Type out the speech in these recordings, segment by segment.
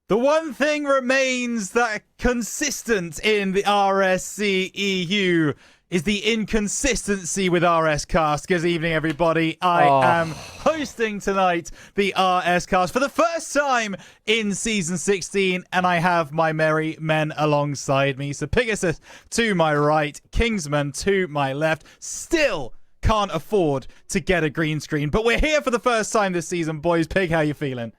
The one thing remains that consistent in the RSC-EU is the inconsistency with RSCast. Good evening, everybody. I am hosting tonight the RSCast for the first time in Season 16, and I have my merry men alongside me. So Pegasus to my right, Kingsman to my left. Still can't afford to get a green screen, but we're here for the first time this season, boys. Pig, how you feeling?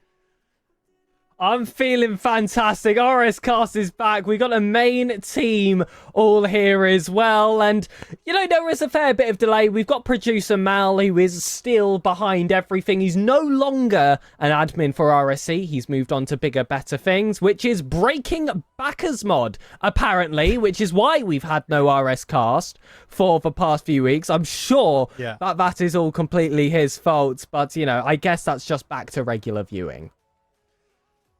I'm feeling fantastic. RSCast is back. We got a main team all here as well. And, you know, there is a fair bit of delay. We've got producer Mal, who is still behind everything. He's no longer an admin for RSC. He's moved on to bigger, better things, which is breaking backers mod, apparently, which is why we've had no RSCast for the past few weeks. I'm sure that is all completely his fault. But, you know, I guess that's just back to regular viewing.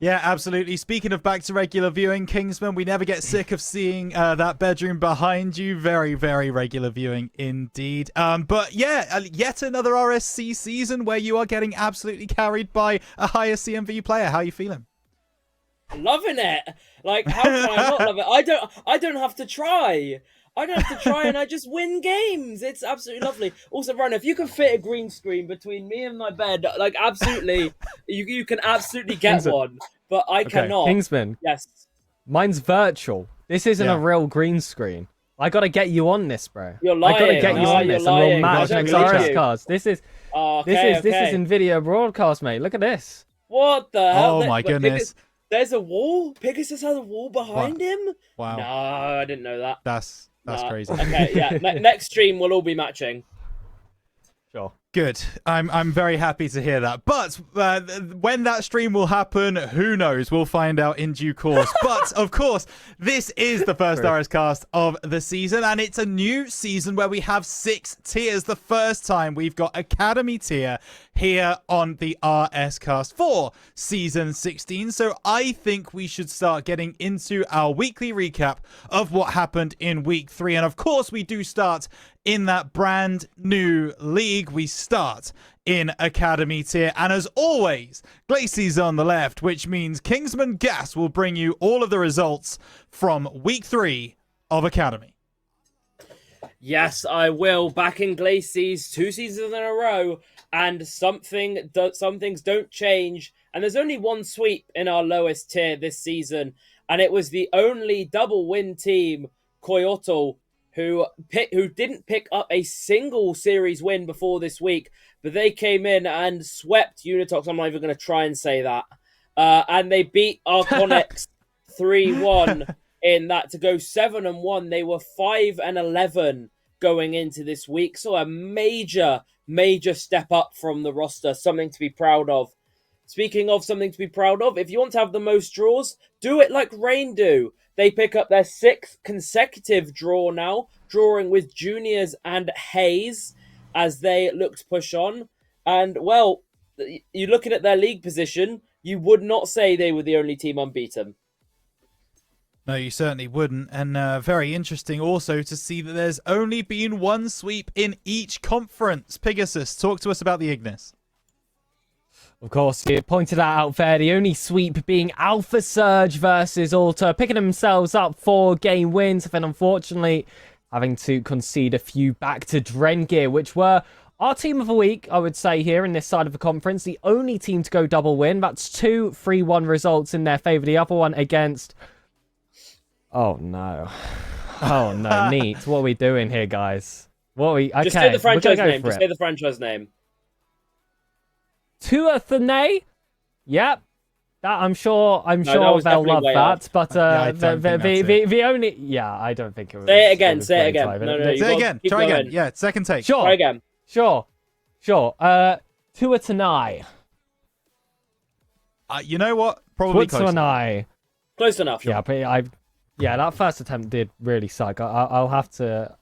Yeah, absolutely. Speaking of back to regular viewing, Kingsman, we never get sick of seeing that bedroom behind you. Very, very regular viewing indeed. But yeah, yet another RSC season where you are getting absolutely carried by a higher CMV player. How are you feeling? Loving it. Like, how can I not love it? I don't have to try. I don't have to try, and I just win games. It's absolutely lovely. Also, Ryan, if you can fit a green screen between me and my bed, like, absolutely, you can absolutely get Kingsman. One. But I cannot. Kingsman. Yes. Mine's virtual. This isn't a real green screen. I gotta get you on this, bro. You're lying. I gotta get you on this, and we'll match next RSCast. This is NVIDIA broadcast, mate. Look at this. What the hell? Oh my goodness. There's a wall. Pegasus has a wall behind him. Wow. No, I didn't know that. That's crazy. Okay, yeah. Next stream we'll all be matching. Sure. Good. I'm very happy to hear that. But when that stream will happen, who knows? We'll find out in due course. But of course, this is the first RSCast of the season, and it's a new season where we have 6 tiers. The first time we've got Academy tier here on the RSCast for season 16. So I think we should start getting into our weekly recap of what happened in week 3. And of course, we do start in that brand new league. We start in Academy tier, and as always, Glacey's on the left, which means Kingsman Gas will bring you all of the results from week 3 of Academy. Yes, I will. Back in Glacey's 2 seasons in a row, and some things don't change, and there's only one sweep in our lowest tier this season, and it was the only double win team, Koyoto, who didn't pick up a single series win before this week, but they came in and swept Unitox. I'm not even going to try and say that. And they beat Arconix 3-1 in that to go 7-1. They were 5-11 going into this week. So a major step up from the roster, something to be proud of. Speaking of something to be proud of, if you want to have the most draws, do it like Reign do. They pick up their 6th consecutive draw now, drawing with Juniors and Hayes as they look to push on. And, well, you're looking at their league position, you would not say they were the only team unbeaten. No, you certainly wouldn't. And very interesting also to see that there's only been one sweep in each conference. Pegasus, talk to us about the Ignis. Of course, you pointed that out there. The only sweep being Alpha Surge versus Alter, picking themselves up 4-game wins, then unfortunately having to concede a few back to Drengir, which were our team of the week, I would say, here in this side of the conference. The only team to go double win. That's 2 3-1 results in their favour. The other one against... Oh, no. Oh, no. Neat. What are we doing here, guys? Okay, just say the franchise name. Just say the franchise name. Tuathanay? Yep. That I'm sure they'll love that. But the only... Yeah, I don't think it was... Say it again. Say it again. No, say it again. Try again. Yeah, second take. Sure. Try again. Sure. Tuathanay. You know what? Probably close. Close enough. Yeah, but that first attempt did really suck. I'll have to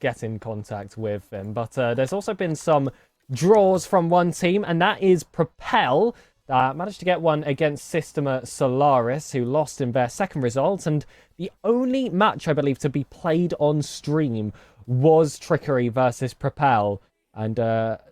get in contact with him. But there's also been some draws from one team, and that is Propel. Managed to get one against Systema Solaris, who lost in their second result. And the only match, I believe, to be played on stream was Trickery versus Propel. And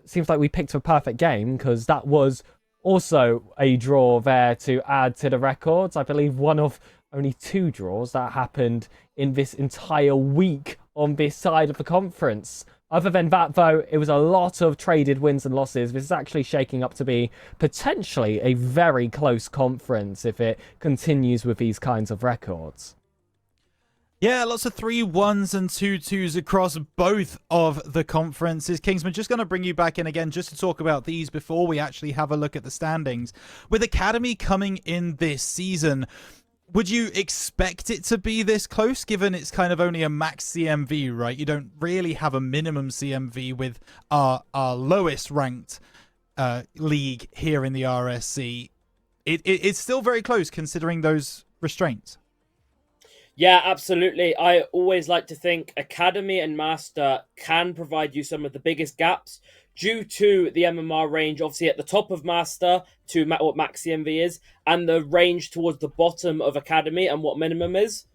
seems like we picked a perfect game, because that was also a draw there to add to the records. I believe one of only 2 draws that happened in this entire week on this side of the conference. Other than that, though, it was a lot of traded wins and losses. This is actually shaking up to be potentially a very close conference if it continues with these kinds of records. Yeah, lots of 3-1s and 2-2s across both of the conferences. Kingsman, just going to bring you back in again just to talk about these before we actually have a look at the standings. With Academy coming in this season, would you expect it to be this close, given it's kind of only a max CMV, right? You don't really have a minimum CMV with our lowest ranked league here in the RSC. It's still very close considering those restraints. Yeah, absolutely. I always like to think Academy and Master can provide you some of the biggest gaps due to the MMR range, obviously at the top of Master to what max CMV is, and the range towards the bottom of Academy and what minimum is.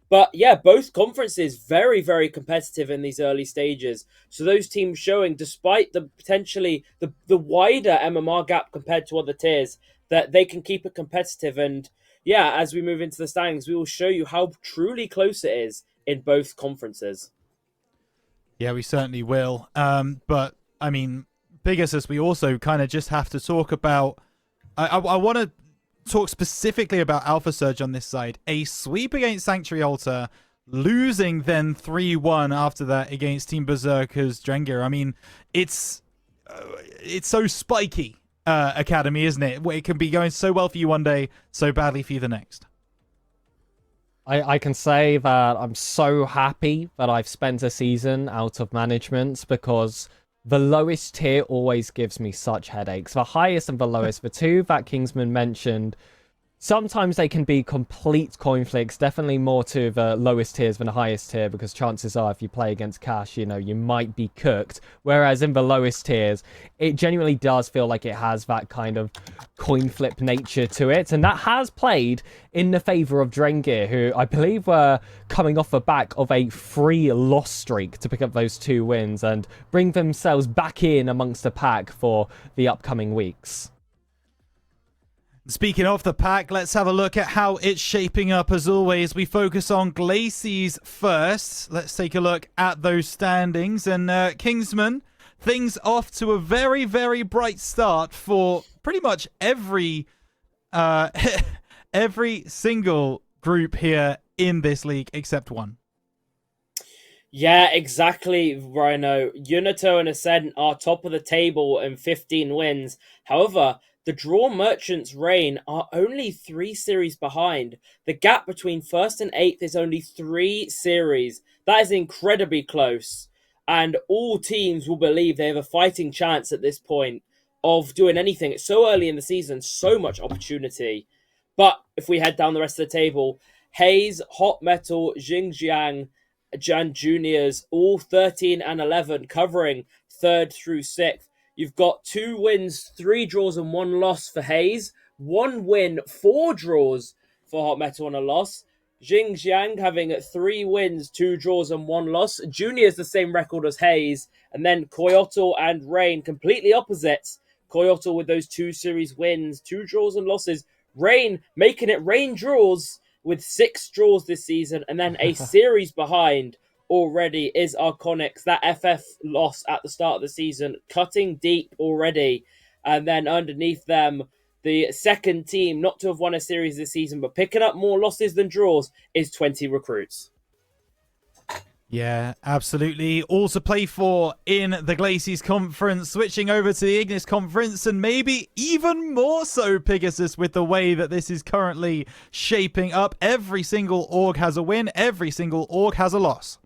But yeah, both conferences very, very competitive in these early stages. So those teams showing, despite the potentially the wider MMR gap compared to other tiers, that they can keep it competitive. And yeah, as we move into the standings, we will show you how truly close it is in both conferences. Yeah, we certainly will. But I mean, Pegasus, we also kind of just have to talk about... I want to talk specifically about Alpha Surge on this side. A sweep against Sanctuary Altar, losing then 3-1 after that against Team Berserker's Drengir. I mean, it's so spiky, Academy, isn't it? It can be going so well for you one day, so badly for you the next. I can say that I'm so happy that I've spent a season out of management, because the lowest tier always gives me such headaches. The highest and the lowest, the two that Kingsman mentioned, sometimes they can be complete coin flicks, definitely more to the lowest tiers than the highest tier, because chances are if you play against Cash, you know, you might be cooked. Whereas in the lowest tiers, it genuinely does feel like it has that kind of coin flip nature to it. And that has played in the favour of Drengir, who I believe were coming off the back of a 3-loss streak to pick up those 2 wins and bring themselves back in amongst the pack for the upcoming weeks. Speaking of the pack, let's have a look at how it's shaping up. As always, we focus on Glacies first. Let's take a look at those standings. And Kingsman, things off to a very, very bright start for pretty much every single group here in this league except one. Yeah, exactly, Rhino. Unito and Ascent are top of the table in 15 wins. However, The draw merchants Reign are only 3 series behind. The gap between 1st and 8th is only 3 series. That is incredibly close. And all teams will believe they have a fighting chance at this point of doing anything. It's so early in the season, so much opportunity. But if we head down the rest of the table, Hayes, Hot Metal, Xinjiang, Jan Juniors, all 13 and 11, covering 3rd through 6th. You've got 2 wins, 3 draws, and 1 loss for Hayes. 1 win, 4 draws for Hot Metal and a loss. Xinjiang having 3 wins, 2 draws, and 1 loss. Junior's the same record as Hayes. And then Coyotl and Reign, completely opposites. Coyotl with those 2 series wins, 2 draws and losses. Reign making it Reign draws with 6 draws this season. And then a series behind already is Arconics. That FF loss at the start of the season, cutting deep already. And then underneath them, the second team not to have won a series this season, but picking up more losses than draws, is 20 Recruits. Yeah, absolutely. All to play for in the Glacies Conference, switching over to the Ignis Conference, and maybe even more so, Pegasus, with the way that this is currently shaping up. Every single org has a win, every single org has a loss.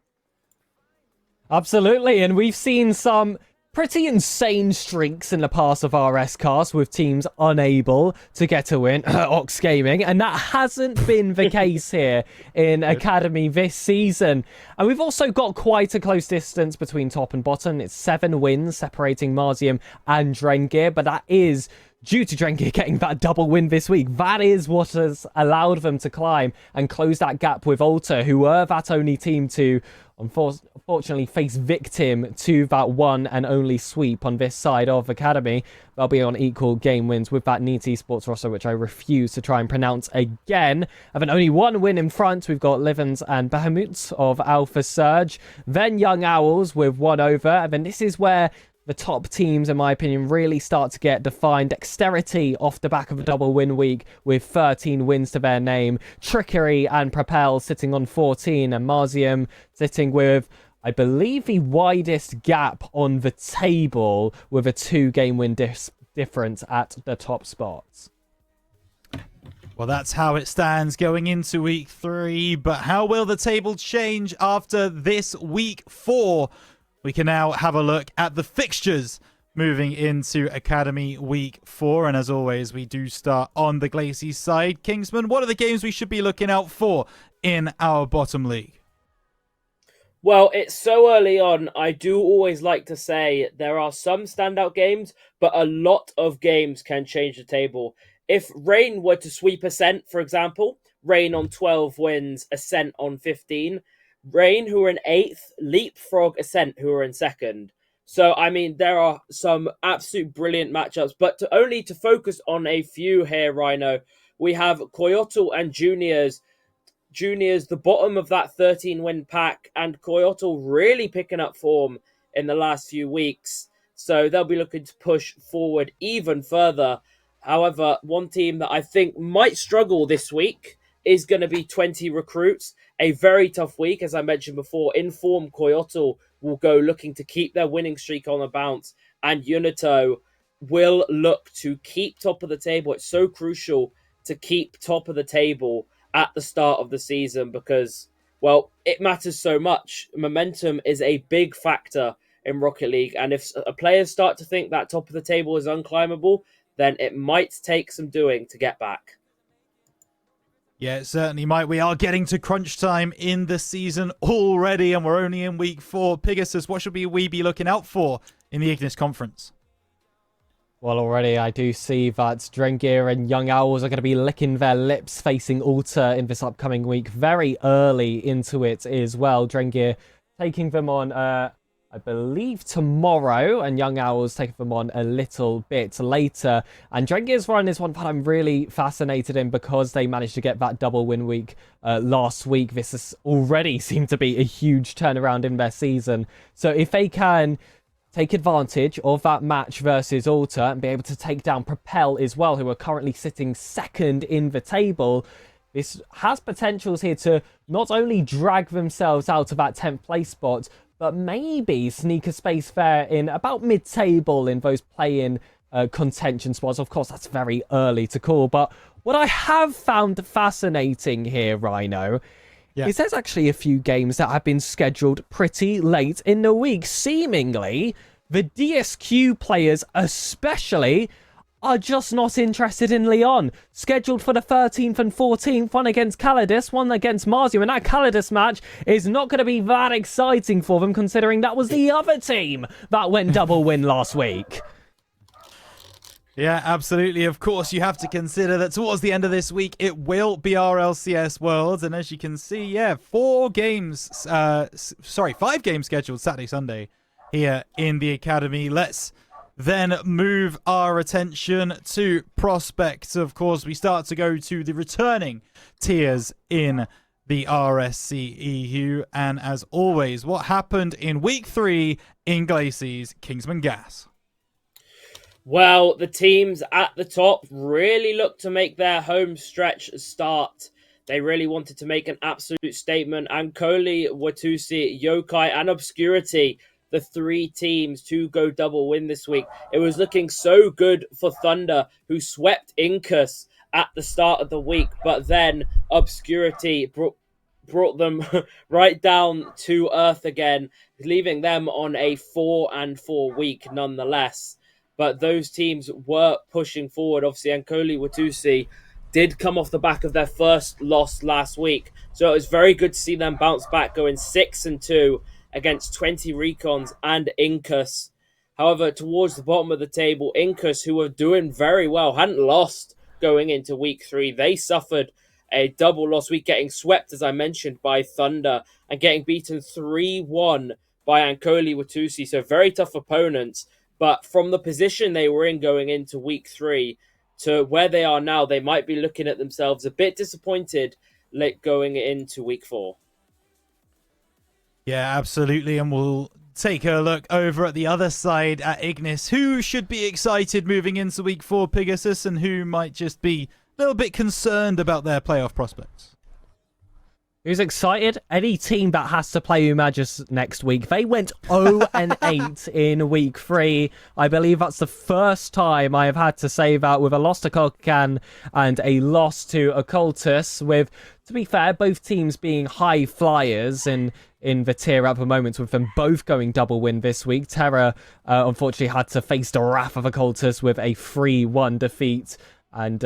Absolutely, and we've seen some pretty insane streaks in the past of RSCast with teams unable to get a win, Ox Gaming, and that hasn't been the case here in Academy this season. And we've also got quite a close distance between top and bottom. It's 7 wins separating Marzium and Drengir, but that is due to Drengir getting that double win this week. That is what has allowed them to climb and close that gap with Alter, who were that only team to unfortunately face victim to that one and only sweep on this side of Academy. They'll be on equal game wins with that neat esports roster, which I refuse to try and pronounce again. Having only 1 win in front, we've got Livens and Bahamut of Alpha Surge, then Young Owls with 1 over, and then this is where the top teams, in my opinion, really start to get defined. Dexterity off the back of a double win week with 13 wins to their name. Trickery and Propel sitting on 14, and Marzium sitting with, I believe, the widest gap on the table with a 2 game win difference at the top spots. Well, that's how it stands going into week 3, but how will the table change after this week 4? We can now have a look at the fixtures moving into Academy Week 4. And as always, we do start on the Glacies side. Kingsman, what are the games we should be looking out for in our bottom league? Well, it's so early on. I do always like to say there are some standout games, but a lot of games can change the table. If Reign were to sweep Ascent, for example, Reign on 12 wins, Ascent on 15, Reign, who are in 8th, leapfrog Ascent, who are in 2nd. So, I mean, there are some absolute brilliant matchups, but only to focus on a few here, Rhino, we have Coyotl and Juniors. Juniors, the bottom of that 13-win pack, and Coyotl really picking up form in the last few weeks. So they'll be looking to push forward even further. However, one team that I think might struggle this week is going to be 20 Recruits. A very tough week, as I mentioned before. Inform Coyotl will go looking to keep their winning streak on the bounce, and Unito will look to keep top of the table. It's so crucial to keep top of the table at the start of the season because, well, it matters so much. Momentum is a big factor in Rocket League, and if players start to think that top of the table is unclimbable, then it might take some doing to get back. Yeah, it certainly might. We are getting to crunch time in the season already, and we're only in week 4. Pegasus, what should we be looking out for in the Ignis Conference? Well, already I do see that Drengir and Young Owls are going to be licking their lips facing Alter in this upcoming week. Very early into it as well. Drengir taking them on, I believe, tomorrow, and Young Owls taking them on a little bit later. And Drengir's run is one that I'm really fascinated in because they managed to get that double win week last week. This has already seemed to be a huge turnaround in their season. So if they can take advantage of that match versus Alter and be able to take down Propel as well, who are currently sitting 2nd in the table, this has potentials here to not only drag themselves out of that 10th place spot, but maybe sneak a space there in about mid-table in those play-in contention spots. Of course, that's very early to call, but what I have found fascinating here, Rhino, is there's actually a few games that have been scheduled pretty late in the week. Seemingly, the DSQ players especially are just not interested in Leon. Scheduled for the 13th and 14th, one against Calidus, one against Marzio, and that Calidus match is not going to be that exciting for them, considering that was the other team that went double win last week. Yeah, absolutely. Of course, you have to consider that towards the end of this week, it will be our LCS Worlds. And as you can see, 5 games scheduled Saturday, Sunday here in the Academy. Let's then move our attention to prospects. Of course, we start to go to the returning tiers in the RSC-EU. And as always, what happened in week 3 in Glacies Kingsman Gas? Well, the teams at the top really looked to make their home stretch start. They really wanted to make an absolute statement. Ankoli, Watusi, Yokai, and Obscurity, the 3 teams to go double win this week. It was looking so good for Thunder, who swept Incus at the start of the week, but then Obscurity brought them right down to earth again, leaving them on a 4-4 week nonetheless. But those teams were pushing forward. Obviously, Ankoli, Watusi did come off the back of their first loss last week, so it was very good to see them bounce back, going 6-2 against 20 Recons and Incus. However, towards the bottom of the table, Incus, who were doing very well, hadn't lost going into week 3. They suffered a double loss week, getting swept, as I mentioned, by Thunder and getting beaten 3-1 by Ankoli Watusi. So very tough opponents. But from the position they were in going into week 3 to where they are now, they might be looking at themselves a bit disappointed late going into week 4. Yeah, absolutely. And we'll take a look over at the other side at Ignis. Who should be excited moving into week 4, Pegasus, and who might just be a little bit concerned about their playoff prospects? Who's excited? Any team that has to play Umagus next week. They went 0-8 in week 3. I believe that's the first time I have had to say that, with a loss to Kokan and a loss to Occultus, with, to be fair, both teams being high flyers in the tier at the moment, with them both going double win this week. Terra, unfortunately, had to face the wrath of Occultus with a 3-1 defeat. And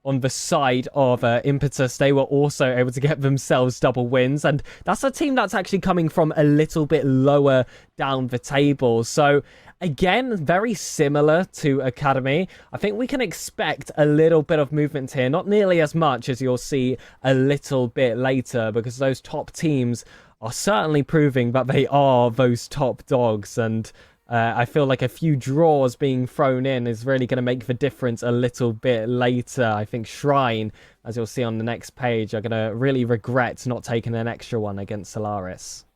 on the side of Impetus, they were also able to get themselves double wins. And that's a team that's actually coming from a little bit lower down the table. So, again, very similar to Academy. I think we can expect a little bit of movement here. Not nearly as much as you'll see a little bit later, because those top teams are certainly proving that they are those top dogs. And I feel like a few draws being thrown in is really going to make the difference a little bit later. I think Shrine, as you'll see on the next page, are going to really regret not taking an extra one against Solaris.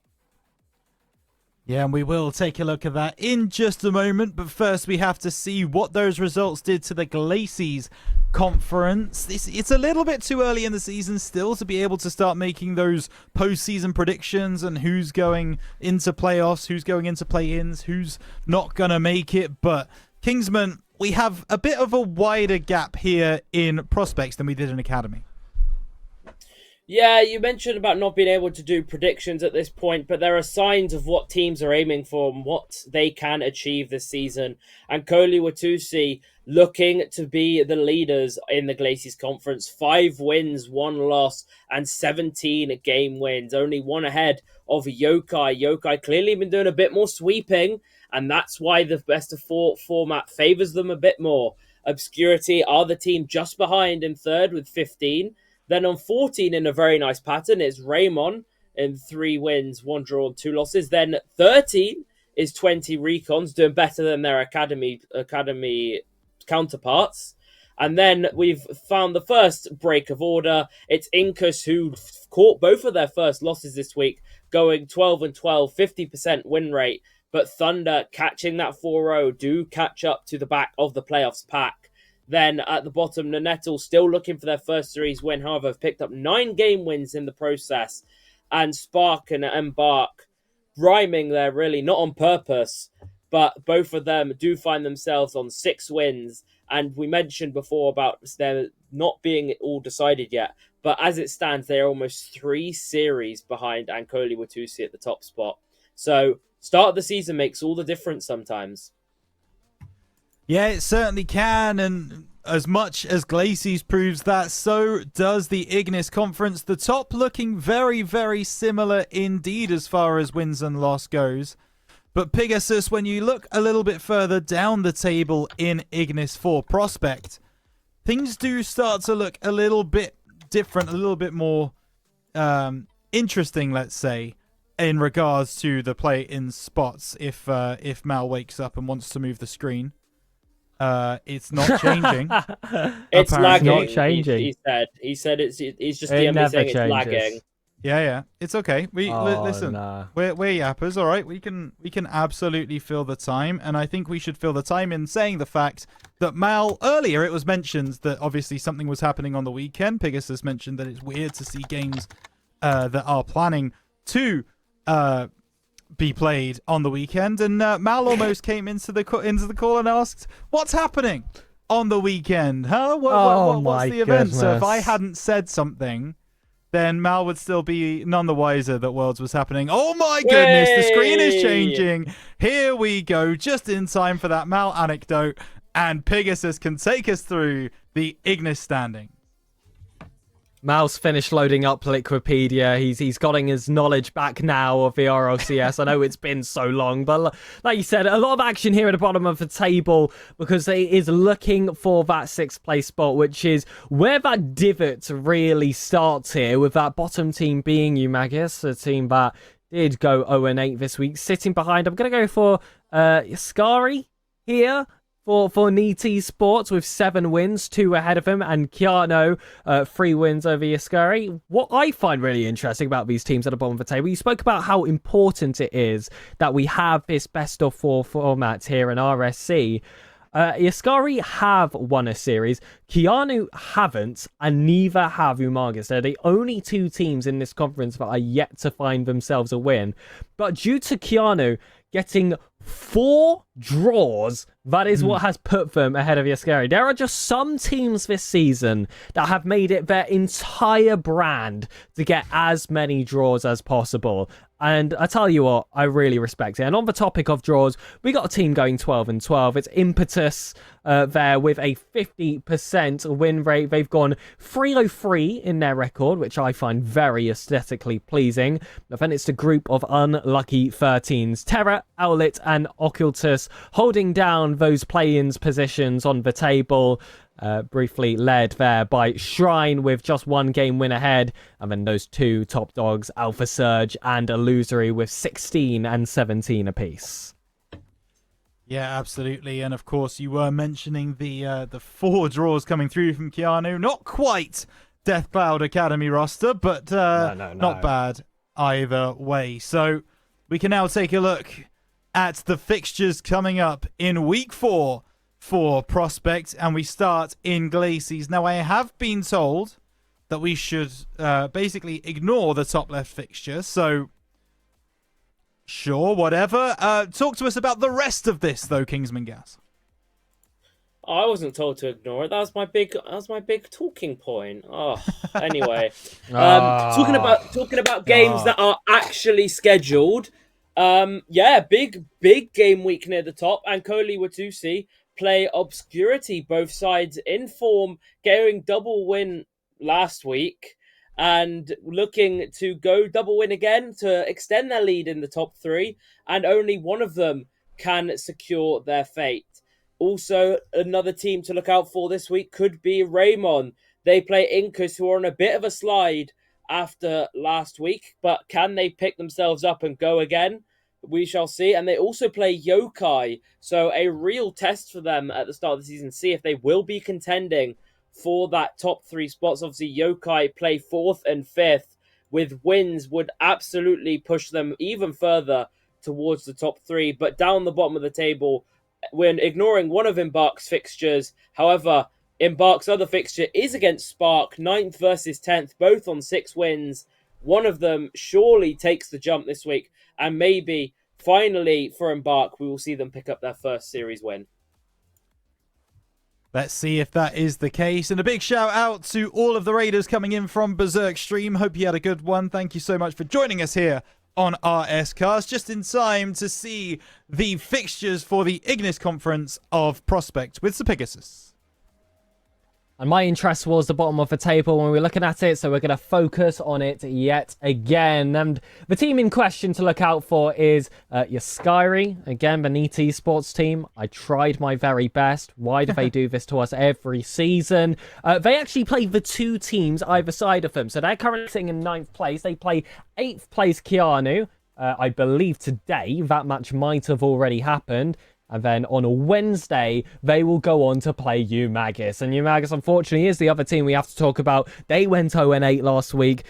Yeah, and we will take a look at that in just a moment. But first, we have to see what those results did to the Glacies conference. It's a little bit too early in the season still to be able to start making those postseason predictions and who's going into playoffs, who's going into play-ins, who's not going to make it. But Kingsman, we have a bit of a wider gap here in prospects than we did in Academy. Yeah, you mentioned about not being able to do predictions at this point, but there are signs of what teams are aiming for and what they can achieve this season. And Ankoli Watusi looking to be the leaders in the Glacies Conference. 5 wins, 1 loss, and 17 game wins. Only one ahead of Yokai. Yokai clearly been doing a bit more sweeping, and that's why the best of 4 format favors them a bit more. Obscurity are the team just behind in 3rd with 15. Then on 14 in a very nice pattern is Raymond in 3 wins, 1 draw, and 2 losses. Then 13 is 20 Recons, doing better than their academy counterparts. And then we've found the first break of order. It's Incus, who caught both of their first losses this week, going 12-12, 50% win rate. But Thunder catching that 4-0 do catch up to the back of the playoffs pack. Then at the bottom, Nanettle still looking for their first series win. However, have picked up 9 game wins in the process. And Spark and Embark rhyming there, really, not on purpose, but both of them do find themselves on 6 wins. And we mentioned before about them not being all decided yet. But as it stands, they're almost 3 series behind Ankoli Watusi at the top spot. So start of the season makes all the difference sometimes. Yeah, it certainly can. And as much as Glacies proves that, so does the Ignis Conference. The top looking very, very similar indeed as far as wins and loss goes. But Pegasus, when you look a little bit further down the table in Ignis for Prospect, things do start to look a little bit different, a little bit more interesting, let's say, in regards to the play in spots. If Mal wakes up and wants to move the screen, it's not changing. It's lagging. Not changing. He said it's just It DME never saying it's changes. lagging. Yeah, it's okay. Listen. Nah. We're yappers, all right. We can absolutely fill the time, and I think we should fill the time in saying the fact that Mal, earlier it was mentioned that obviously something was happening on the weekend. Pegasus mentioned that it's weird to see games that are planning to be played on the weekend, and Mal almost came into the call and asked, "What's happening on the weekend? Huh? What's the event?" So if I hadn't said something, then Mal would still be none the wiser that Worlds was happening. Oh my goodness, the screen is changing. Here we go, just in time for that Mal anecdote, and Pegasus can take us through the Ignis standing. Mal's finished loading up Liquipedia. He's gotten his knowledge back now of the RLCS. I know it's been so long, but like you said, a lot of action here at the bottom of the table because it is looking for that 6th place spot, which is where that divot really starts here, with that bottom team being Umagis, a team that did go 0-8 this week. Sitting behind, I'm going to go for Yaskari here. For Niti Sports with 7 wins, 2 ahead of him, and Keanu 3 wins over Yaskari. What I find really interesting about these teams at the bottom of the table, you spoke about how important it is that we have this best of 4 format here in RSC. Yaskari have won a series, Keanu haven't, and neither have Umagas. They're the only 2 teams in this conference that are yet to find themselves a win. But due to Keanu getting 4 draws, that is what has put them ahead of Yaskari. There are just some teams this season that have made it their entire brand to get as many draws as possible. And I tell you what, I really respect it. And on the topic of draws, we got a team going 12-12. It's Impetus there with a 50% win rate. They've gone 3-3 in their record, which I find very aesthetically pleasing. But then it's the group of unlucky 13s. Terra, Owlet, and Occultus holding down those play-ins positions on the table. Briefly led there by Shrine with just 1 game win ahead, and then those 2 top dogs, Alpha Surge and Illusory, with 16 and 17 apiece. Yeah, absolutely. And of course, you were mentioning the 4 draws coming through from Keanu. Not quite Death Cloud Academy roster, but No. not bad either way. So we can now take a look at the fixtures coming up in week 4 for Prospect, and we start in Glacies. Now, I have been told that we should basically ignore the top left fixture, so sure, whatever. Talk to us about the rest of this, though, Kingsman Gas. I wasn't told to ignore it. That was my big talking point. Oh, anyway, talking about games that are actually scheduled. Big game week near the top. Ankoli Watusi play Obscurity, both sides in form, going double win last week and looking to go double win again to extend their lead in the top 3, and only one of them can secure their fate. Also, another team to look out for this week could be Raymond. They play Incus, who are on a bit of a slide after last week, but can they pick themselves up and go again? We shall see. And they also play Yokai, so a real test for them at the start of the season, see if they will be contending for that top 3 spots. Obviously, Yokai play 4th and 5th, with wins would absolutely push them even further towards the top 3. But down the bottom of the table, when ignoring one of Embark's fixtures, however, Embark's other fixture is against Spark, 9th versus 10th, both on 6 wins. One of them surely takes the jump this week and maybe finally, for Embark, we will see them pick up their first series win. Let's see if that is the case. And a big shout out to all of the Raiders coming in from Berserk Stream. Hope you had a good one. Thank you so much for joining us here on RSCast, just in time to see the fixtures for the Ignis Conference of Prospect with Sir Pegasus. And my interest was the bottom of the table when we were looking at it, so we're going to focus on it yet again. And the team in question to look out for is Yaskari, again, the NEAT Esports team. I tried my very best. Why do they do this to us every season? They actually play the two teams either side of them. So they're currently sitting in 9th place. They play 8th place Keanu. I believe today that match might have already happened. And then on a Wednesday, they will go on to play Umagis. And Umagis, unfortunately, is the other team we have to talk about. They went 0-8 last week.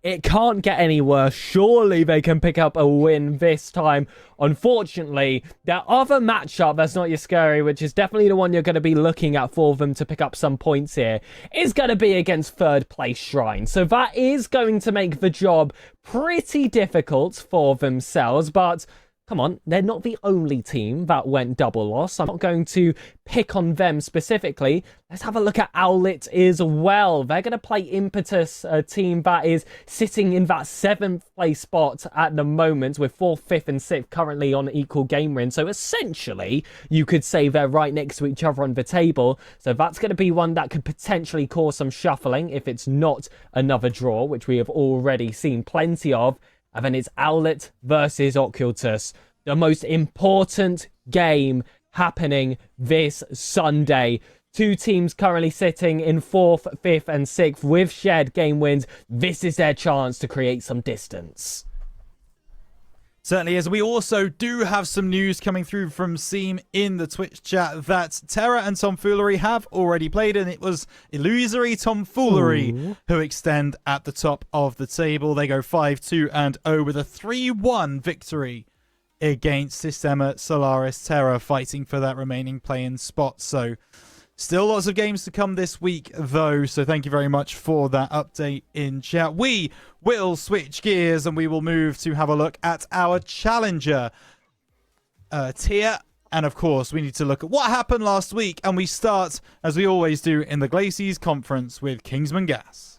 It can't get any worse. Surely they can pick up a win this time. Unfortunately, their other matchup, that's not Yaskari, which is definitely the one you're going to be looking at for them to pick up some points here, is going to be against 3rd place Shrine. So that is going to make the job pretty difficult for themselves, but come on, they're not the only team that went double loss. I'm not going to pick on them specifically. Let's have a look at Owlet as well. They're going to play Impetus, a team that is sitting in that 7th place spot at the moment, with 4th, 5th and 6th currently on equal game win. So essentially, you could say they're right next to each other on the table. So that's going to be one that could potentially cause some shuffling if it's not another draw, which we have already seen plenty of. And then it's Owlet versus Occultus, the most important game happening this Sunday. Two teams currently sitting in 4th, 5th and 6th with shared game wins. This is their chance to create some distance. Certainly is. We also do have some news coming through from Seam in the Twitch chat that Terra and Tomfoolery have already played, and it was Illusory Tomfoolery who extend at the top of the table. They go 5-2-0 with a 3-1 victory against Systema Solaris Terra, fighting for that remaining play-in spot. So still lots of games to come this week, though, so thank you very much for that update in chat. We will switch gears and we will move to have a look at our Challenger tier. And, of course, we need to look at what happened last week. And we start, as we always do, in the Glacies Conference with Kingsman Gas.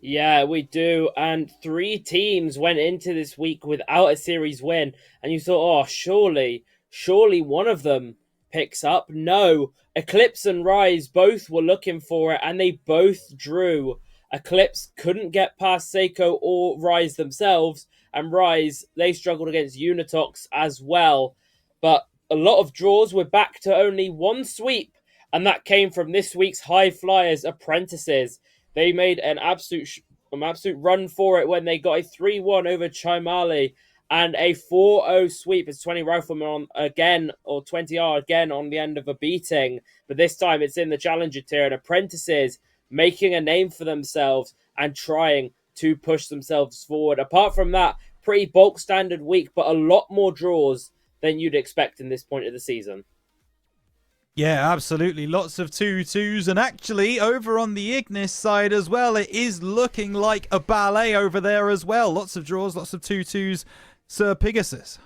Yeah, we do. And 3 teams went into this week without a series win. And you thought, oh, surely one of them picks up. No, Eclipse and Rise both were looking for it, and they both drew. Eclipse couldn't get past Seiko or Rise themselves, and Rise, they struggled against Unitox as well. But a lot of draws. We're back to only one sweep, and that came from this week's High Flyers Apprentices. They made an absolute run for it when they got a 3-1 over Chimali and a 4-0 sweep as 20 Riflemen on again, or 20R again on the end of a beating. But this time it's in the Challenger tier, and Apprentices making a name for themselves and trying to push themselves forward. Apart from that, pretty bulk standard week, but a lot more draws than you'd expect in this point of the season. Yeah, absolutely. Lots of 2-2s. And actually, over on the Ignis side as well, it is looking like a ballet over there as well. Lots of draws, lots of 2-2s. Sir Pegasus.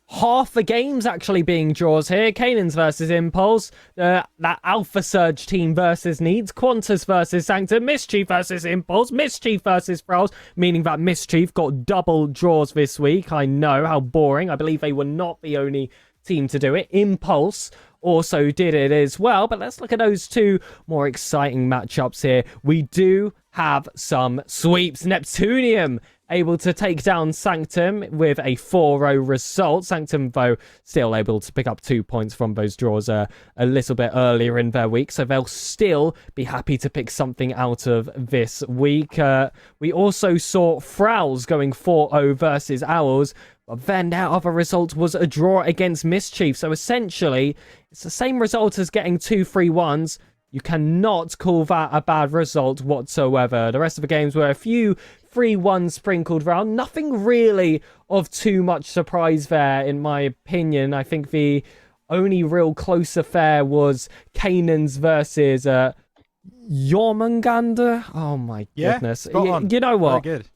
Half the games actually being draws here. Canaans versus Impulse. That Alpha Surge team versus Needs. Qantas versus Sanctum. Mischief versus Impulse. Mischief versus Frowls. Meaning that Mischief got double draws this week. I know, how boring. I believe they were not the only team to do it. Impulse also did it as well. But let's look at those two more exciting matchups here. We do have some sweeps. Neptunium able to take down Sanctum with a 4-0 result. Sanctum, though, still able to pick up 2 points from those draws a little bit earlier in their week, so they'll still be happy to pick something out of this week. We also saw Frowls going 4-0 versus Owls, but then their other result was a draw against Mischief, so essentially it's the same result as getting 2 3-1s. You cannot call that a bad result whatsoever. The rest of the games were a few 3-1 sprinkled around. Nothing really of too much surprise there, in my opinion. I think the only real close affair was Canaans versus Jormungandr. Oh my goodness. Spot on. You know what? Very good.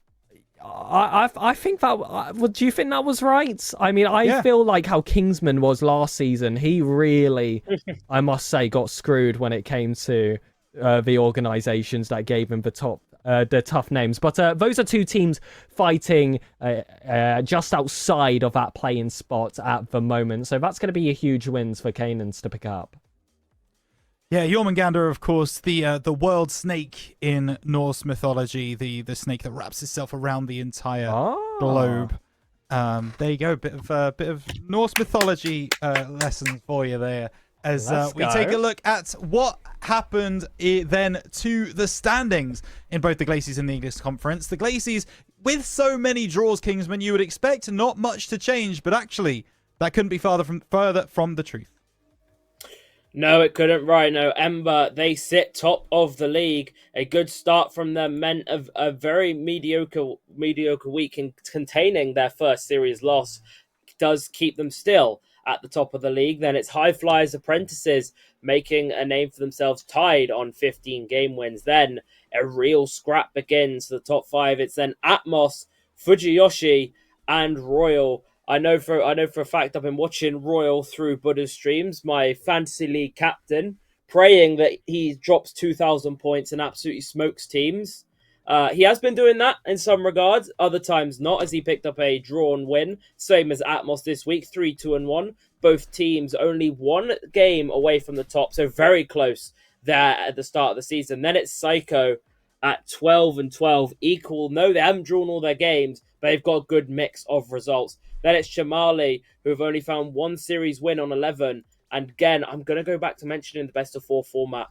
I think that. Do you think that was right? I mean, I Yeah. feel like how Kingsman was last season. He really, I must say, got screwed when it came to the organizations that gave him the tough names. But those are two teams fighting just outside of that playing spot at the moment. So that's going to be a huge win for Canaans to pick up. Yeah, Jormungandr, of course, the world snake in Norse mythology, the snake that wraps itself around the entire globe. There you go, bit of Norse mythology lesson for you there. As we take a look at what happened then to the standings in both the Glacies and the English Conference. The Glacies, with so many draws, Kingsman, you would expect not much to change, but actually, that couldn't be further from the truth. No, it couldn't, right? No, Ember, they sit top of the league. A good start from them meant a very mediocre week in containing their first series loss does keep them still at the top of the league. Then it's High Flyers Apprentices making a name for themselves, tied on 15 game wins. Then a real scrap begins to the top 5. It's then Atmos, Fujiyoshi, and Royal. I know for a fact I've been watching Royal through Buddha's streams, my fantasy league captain, praying that he drops 2,000 points and absolutely smokes teams. He has been doing that in some regards, other times not, as he picked up a drawn win, same as Atmos this week, 3-2-1. Both teams only one game away from the top, so very close there at the start of the season. Then it's Psycho at 12-12, equal. No, they haven't drawn all their games, but they've got a good mix of results. Then it's Shamali, who have only found one series win on 11. And again, I'm going to go back to mentioning the best of 4 format.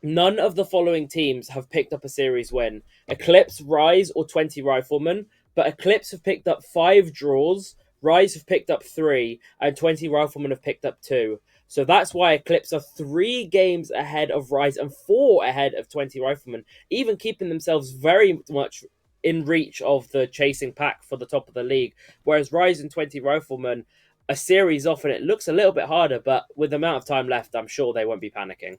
None of the following teams have picked up a series win. Eclipse, Rise, or 20 Riflemen. But Eclipse have picked up 5 draws, Rise have picked up 3, and 20 Riflemen have picked up 2. So that's why Eclipse are 3 games ahead of Rise and 4 ahead of 20 Riflemen, even keeping themselves very much in reach of the chasing pack for the top of the league. Whereas Rise and 20 Riflemen, a series off, and it looks a little bit harder, but with the amount of time left, I'm sure they won't be panicking.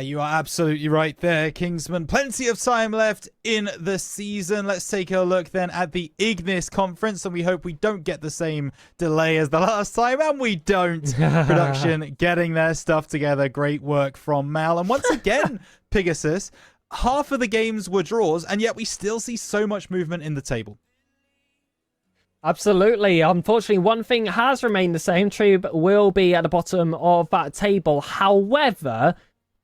You are absolutely right there, Kingsman. Plenty of time left in the season. Let's take a look then at the Ignis Conference, and we hope we don't get the same delay as the last time, and we don't. Production getting their stuff together. Great work from Mal. And once again, Pegasus, half of the games were draws, and yet we still see so much movement in the table. Absolutely. Unfortunately, one thing has remained the same. Trube will be at the bottom of that table. However,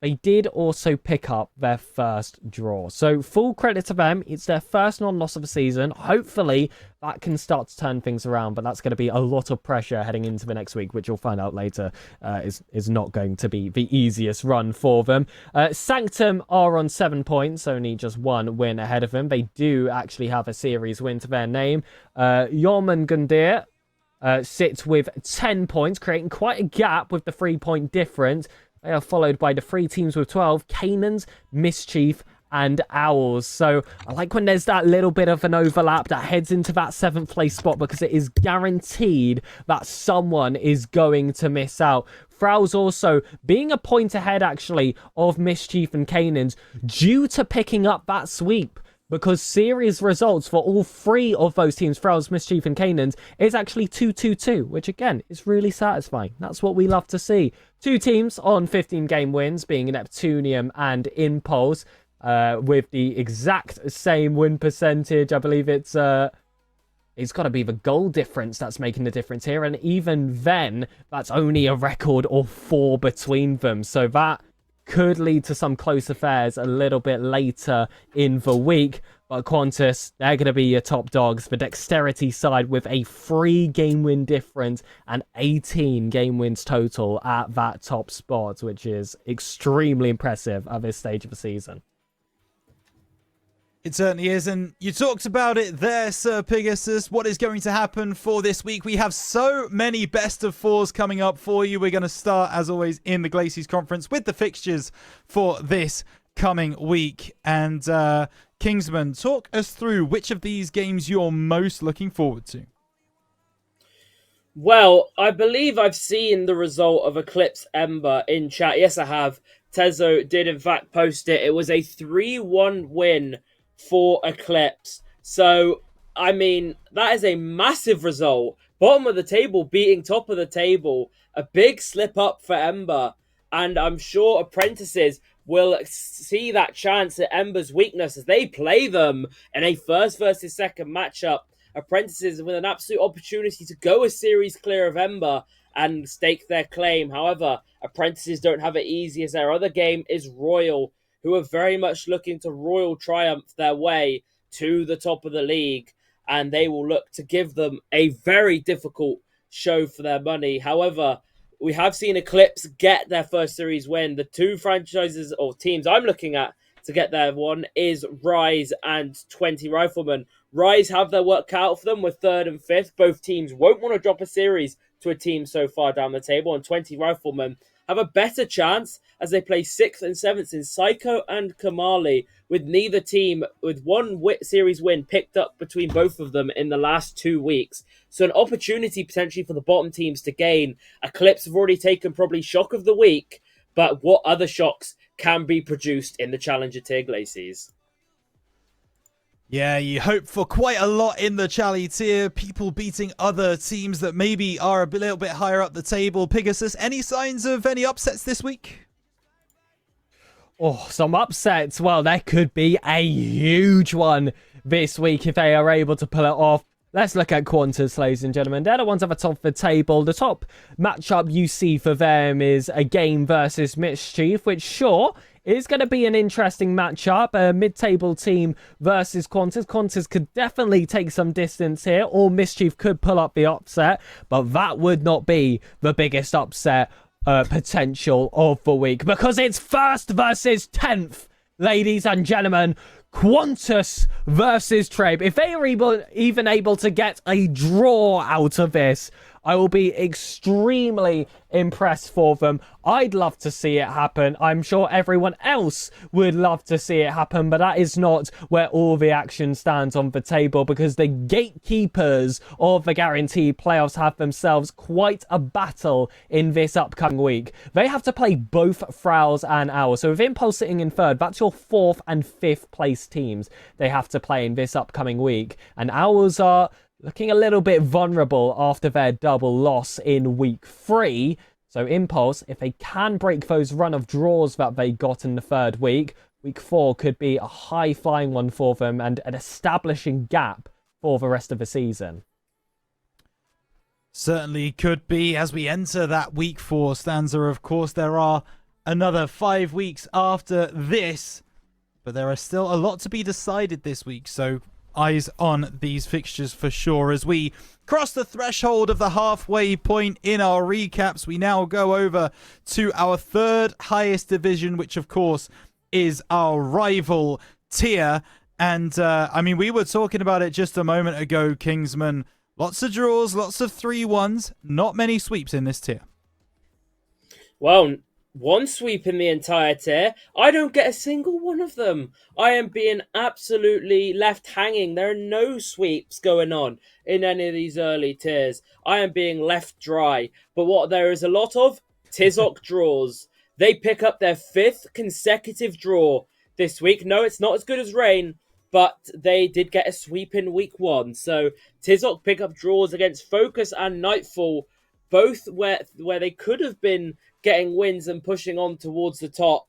they did also pick up their first draw. So full credit to them. It's their first non-loss of the season. Hopefully that can start to turn things around, but that's going to be a lot of pressure heading into the next week, which you'll find out later is not going to be the easiest run for them. Sanctum are on 7 points, only just 1 win ahead of them. They do actually have a series win to their name. Jormungandr sits with 10 points, creating quite a gap with the 3-point difference. They are followed by the 3 teams with 12, Canaans, Mischief, and Owls. So I like when there's that little bit of an overlap that heads into that 7th place spot, because it is guaranteed that someone is going to miss out. Frow's also being a point ahead, actually, of Mischief and Canaans due to picking up that sweep. Because series results for all 3 of those teams, Frow's, Mischief, and Canaans, is actually 2-2-2, which again is really satisfying. That's what we love to see. 2 teams on 15 game wins, being Neptunium and Impulse, with the exact same win percentage. I believe it's got to be the goal difference that's making the difference here, and even then, that's only a record of 4 between them. So that could lead to some close affairs a little bit later in the week. But Qantas, they're going to be your top dogs. The Dexterity side with a 3 game win difference and 18 game wins total at that top spot, which is extremely impressive at this stage of the season. It certainly is, and you talked about it there, Sir Pegasus. What is going to happen for this week? We have so many best of 4s coming up for you. We're going to start, as always, in the Glacies Conference with the fixtures for this coming week. And Kingsman, talk us through which of these games you're most looking forward to. Well, I believe I've seen the result of Eclipse Ember in chat. Yes, I have. Tezo did, in fact, post it. It was a 3-1 win for Eclipse. So, I mean, that is a massive result. Bottom of the table beating top of the table. A big slip up for Ember. And I'm sure Apprentices will see that chance at Ember's weakness as they play them in a first versus second matchup. Apprentices with an absolute opportunity to go a series clear of Ember and stake their claim. However, Apprentices don't have it easy as their other game is Royal, who are very much looking to Royal triumph their way to the top of the league, and they will look to give them a very difficult show for their money. However, we have seen Eclipse get their first series win. The two franchises or teams I'm looking at to get their one is Rise and 20 Riflemen. Rise have their work cut out for them with third and fifth. Both teams won't want to drop a series to a team so far down the table, and 20 Riflemen have a better chance as they play 6th and 7th in Psycho and Kamali, with neither team with one series win picked up between both of them in the last 2 weeks. So an opportunity potentially for the bottom teams to gain. Eclipse have already taken probably shock of the week, but what other shocks can be produced in the Challenger tier, Glacies? Yeah, you hope for quite a lot in the Chally tier. People beating other teams that maybe are a little bit higher up the table. Pegasus, any signs of any upsets this week? Oh, some upsets. Well, there could be a huge one this week if they are able to pull it off. Let's look at Qantas, ladies and gentlemen. They're the ones at the top of the table. The top matchup you see for them is a game versus Mischief, which sure is going to be an interesting matchup. A mid-table team versus Qantas. Qantas could definitely take some distance here, or Mischief could pull up the upset, but that would not be the biggest upset potential of the week, because it's 1st versus 10th, ladies and gentlemen. Qantas versus Trabe. If they are even able to get a draw out of this, I will be extremely impressed for them. I'd love to see it happen. I'm sure everyone else would love to see it happen, but that is not where all the action stands on the table, because the gatekeepers of the guaranteed playoffs have themselves quite a battle in this upcoming week. They have to play both Frowls and Owls. So with Impulse sitting in 3rd, that's your 4th and 5th place teams they have to play in this upcoming week. And Owls are looking a little bit vulnerable after their double loss in week 3. So Impulse, if they can break those run of draws that they got in the 3rd week, week 4 could be a high-flying one for them and an establishing gap for the rest of the season. Certainly could be as we enter that week 4 stanza. Of course, there are another 5 weeks after this, but there are still a lot to be decided this week, so eyes on these fixtures for sure. As we cross the threshold of the halfway point in our recaps, we now go over to our 3rd highest division, which of course is our rival tier. And I mean, we were talking about it just a moment ago, Kingsman. Lots of draws, lots of 3-1s, not many sweeps in this tier. Well, one sweep in the entire tier. I don't get a single one of them. I am being absolutely left hanging. There are no sweeps going on in any of these early tiers. I am being left dry. But what there is a lot of, Tizoc draws. They pick up their 5th consecutive draw this week. No, it's not as good as Rain, but they did get a sweep in week 1. So Tizoc pick up draws against Focus and Nightfall, both where they could have been getting wins and pushing on towards the top,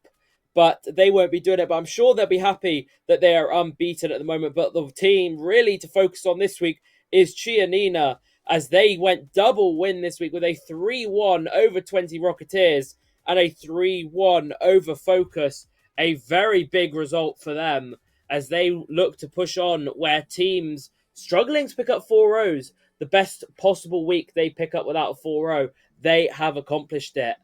but they won't be doing it. But I'm sure they'll be happy that they are unbeaten at the moment. But the team really to focus on this week is Chianina, as they went double win this week with a 3-1 over 20 Rocketeers and a 3-1 over Focus. A very big result for them as they look to push on where teams struggling to pick up 4-0s, the best possible week they pick up without a 4-0, they have accomplished it.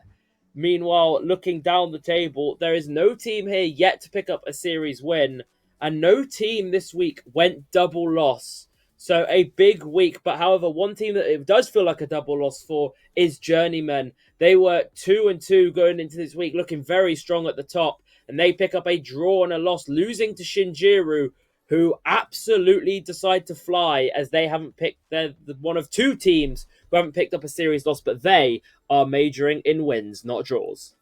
Meanwhile, looking down the table, there is no team here yet to pick up a series win, and no team this week went double loss. So a big week, but however, one team that it does feel like a double loss for is Journeyman. They were 2-2 going into this week, looking very strong at the top, and they pick up a draw and a loss, losing to Shinjiru, who absolutely decide to fly as they haven't picked, they're one of 2 teams who haven't picked up a series loss, but they are majoring in wins, not draws.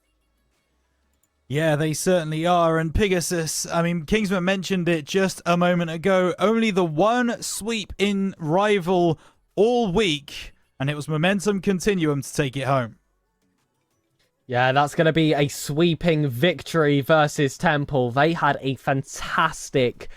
Yeah, they certainly are. And Pegasus, I mean, Kingsman mentioned it just a moment ago. Only the one sweep in Rival all week, and it was Momentum Continuum to take it home. Yeah, that's going to be a sweeping victory versus Temple. They had a fantastic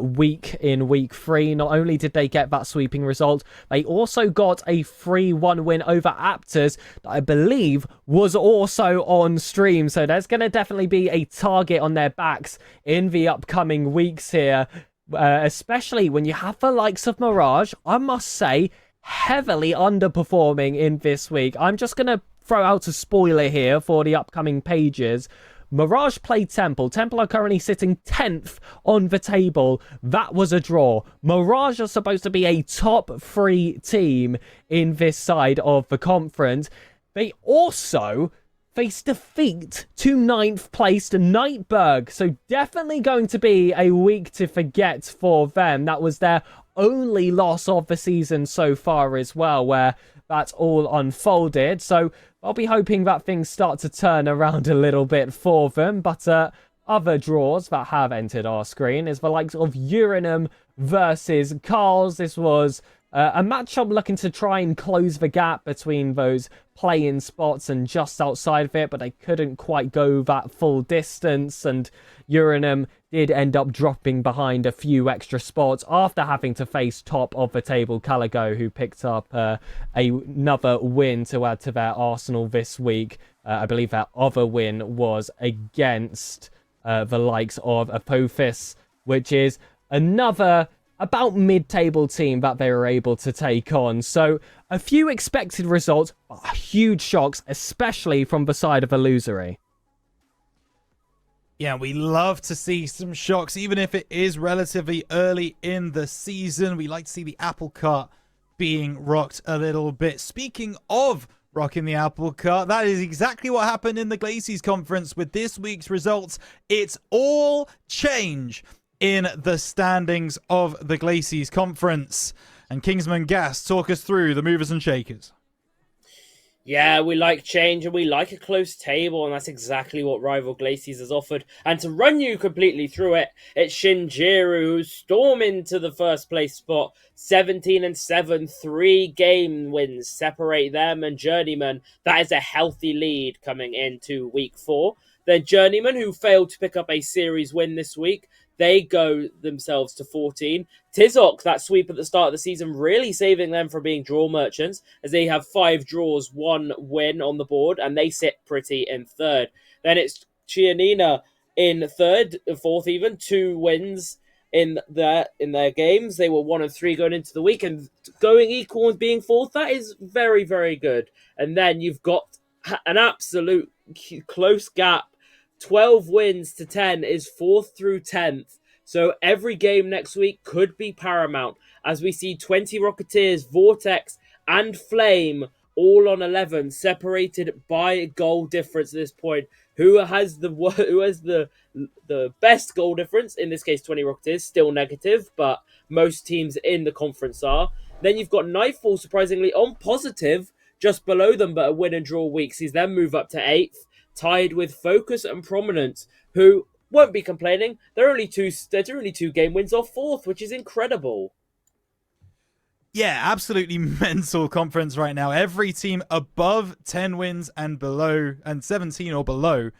week in week 3. Not only did they get that sweeping result, they also got a 3-1 win over Aptors that I believe was also on stream. So there's going to definitely be a target on their backs in the upcoming weeks here, especially when you have the likes of Mirage, I must say, heavily underperforming in this week. I'm just going to throw out a spoiler here for the upcoming pages. Mirage played Temple. Temple are currently sitting 10th on the table. That was a draw. Mirage are supposed to be a top 3 team in this side of the conference. They also faced defeat to 9th placed Nightberg. So definitely going to be a week to forget for them. That was their only loss of the season so far as well, where that's all unfolded. So I'll be hoping that things start to turn around a little bit for them. But other draws that have entered our screen is the likes of Uranum versus Carl's. This was a matchup looking to try and close the gap between those play-in spots and just outside of it, but they couldn't quite go that full distance, and Uranum did end up dropping behind a few extra spots after having to face top of the table Caligo, who picked up another win to add to their arsenal this week. I believe that other win was against the likes of Apophis, which is another about mid-table team that they were able to take on. So a few expected results, huge shocks, especially from the side of Illusory. Yeah, we love to see some shocks, even if it is relatively early in the season. We like to see the apple cart being rocked a little bit. Speaking of rocking the apple cart, that is exactly what happened in the Glacies conference with this week's results. It's all change in the standings of the Glacies conference. And Kingsman Gas, talk us through the movers and shakers. Yeah, we like change and we like a close table, and that's exactly what Rival Glacies has offered. And to run you completely through it, it's Shinjiru who storm into the first place spot, 17-7, 3 game wins separate them and Journeyman. That is a healthy lead coming into week 4. Then Journeyman, who failed to pick up a series win this week, they go themselves to 14. Tizok, that sweep at the start of the season, really saving them from being draw merchants, as they have 5 draws, 1 win on the board, and they sit pretty in 3rd. Then it's Chianina in 3rd, 4th even, 2 wins in their games. They were 1-3 going into the week, and going equal and being 4th, that is very, very good. And then you've got an absolute close gap. 12 wins to 10 is 4th through 10th. So every game next week could be paramount, as we see 20 Rocketeers, Vortex, and Flame all on 11, separated by goal difference at this point. Who has the best goal difference? In this case, 20 Rocketeers, still negative, but most teams in the conference are. Then you've got Nightfall, surprisingly, on positive, just below them, but a win and draw week sees them move up to 8th. Tied with Focus and Prominent, who won't be complaining. They're only 2 game wins off 4th, which is incredible. Yeah, absolutely mental conference right now. Every team above 10 wins and below, and 17 or below,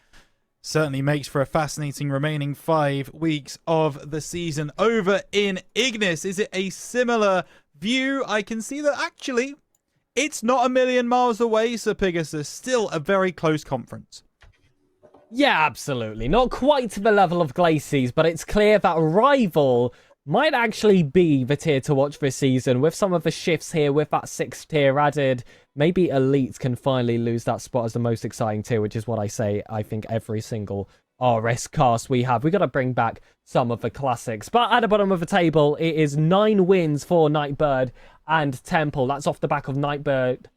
certainly makes for a fascinating remaining 5 weeks of the season. Over in Ignis, is it a similar view? I can see that actually it's not a million miles away, Sir Pegasus. Still a very close conference. Yeah, absolutely. Not quite to the level of Glacies, but it's clear that Rival might actually be the tier to watch this season. With some of the shifts here, with that 6th tier added, maybe Elite can finally lose that spot as the most exciting tier, which is what I say, I think, every single RS cast we have. We got to bring back some of the classics. But at the bottom of the table, it is 9 wins for Nightbird and Temple. That's off the back of Nightbird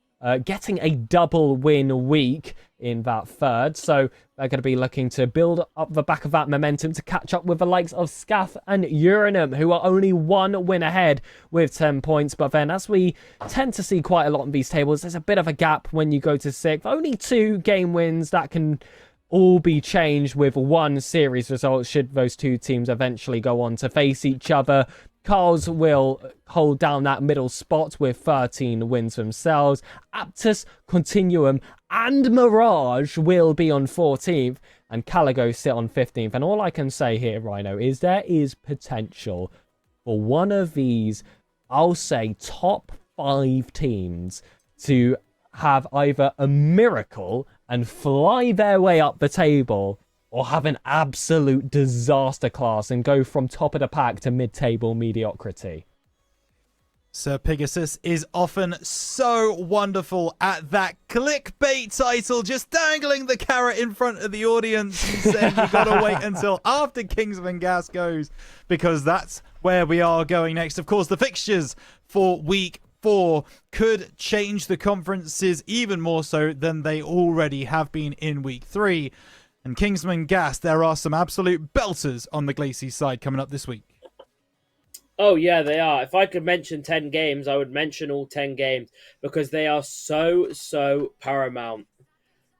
getting a double win week in that 3rd. So they're going to be looking to build up the back of that momentum to catch up with the likes of Scath and Uranum, who are only 1 win ahead with 10 points. But then, as we tend to see quite a lot on these tables, there's a bit of a gap when you go to 6th. Only 2 game wins that can all be changed with one series result should those two teams eventually go on to face each other. Carls will hold down that middle spot with 13 wins themselves. Aptus, Continuum, and Mirage will be on 14th, and Caligo sit on 15th. And all I can say here, Rhino, is there is potential for one of these, I'll say, top 5 teams to have either a miracle and fly their way up the table, or have an absolute disaster class and go from top of the pack to mid-table mediocrity. Sir Pegasus is often so wonderful at that clickbait title, just dangling the carrot in front of the audience and saying you gotta wait until after Kingsman Gas goes, because that's where we are going next. Of course, the fixtures for week 4 could change the conferences even more so than they already have been in week 3. And Kingsman Gas, there are some absolute belters on the Glacier side coming up this week. Oh, yeah, they are. If I could mention 10 games, I would mention all 10 games because they are so paramount.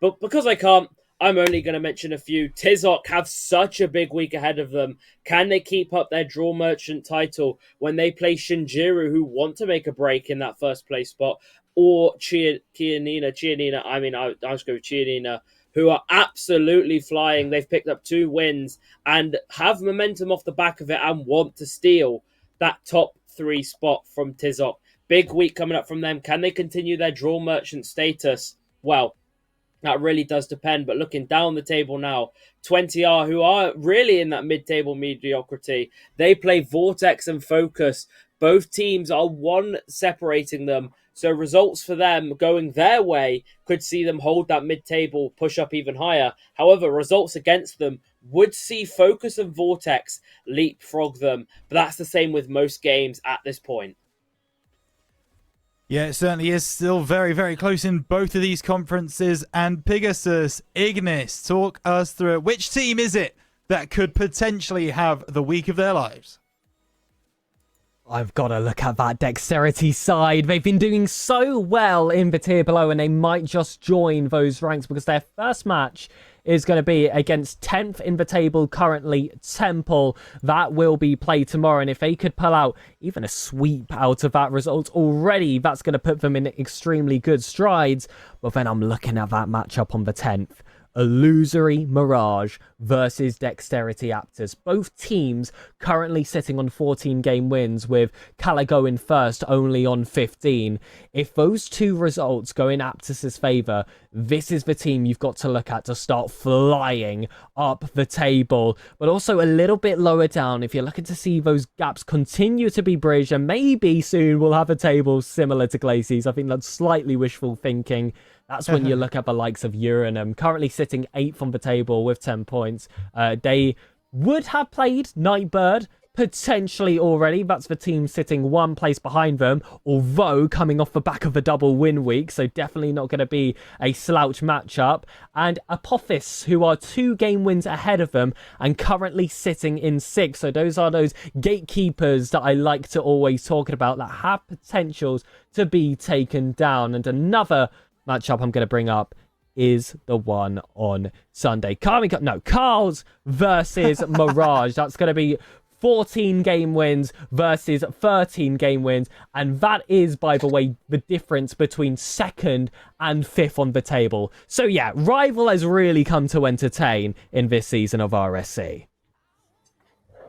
But because I can't, I'm only going to mention a few. Tizoc have such a big week ahead of them. Can they keep up their Draw Merchant title when they play Shinjiru, who want to make a break in that first place spot, or Chianina, I'll just go with Chianina, who are absolutely flying. They've picked up 2 wins and have momentum off the back of it and want to steal that top 3 spot from Tizoc. Big week coming up from them. Can they continue their Draw Merchant status? Well, that really does depend. But looking down the table now, 20R, who are really in that mid-table mediocrity, they play Vortex and Focus. Both teams are 1 separating them. So results for them going their way could see them hold that mid-table, push up even higher. However, results against them would see Focus and Vortex leapfrog them. But that's the same with most games at this point. Yeah, it certainly is still very close in both of these conferences. And Pegasus, Ignis, talk us through it. Which team is it that could potentially have the week of their lives? I've got to look at that Dexterity side. They've been doing so well in the tier below, and they might just join those ranks because their first match is going to be against 10th in the table, currently Temple. That will be played tomorrow, and if they could pull out even a sweep out of that result already, that's going to put them in extremely good strides. But then I'm looking at that matchup on the 10th. Illusory Mirage versus Dexterity Aptors. Both teams currently sitting on 14 game wins, with Caligo in first only on 15. If those 2 results go in Aptos' favour, this is the team you've got to look at to start flying up the table. But also a little bit lower down, if you're looking to see those gaps continue to be bridged, and maybe soon we'll have a table similar to Glacies. I think that's slightly wishful thinking. That's when you look at the likes of Uranum, currently sitting 8th on the table with 10 points. They would have played Nightbird potentially already. That's the team sitting 1 place behind them, although coming off the back of a double win week, so definitely not going to be a slouch matchup. And Apophis, who are 2 game wins ahead of them and currently sitting in 6th. So those are those gatekeepers that I like to always talk about that have potentials to be taken down. And another matchup I'm going to bring up is the one on Sunday. Carls versus Mirage. That's going to be 14 game wins versus 13 game wins. And that is, by the way, the difference between 2nd and 5th on the table. So yeah, Rival has really come to entertain in this season of RSC.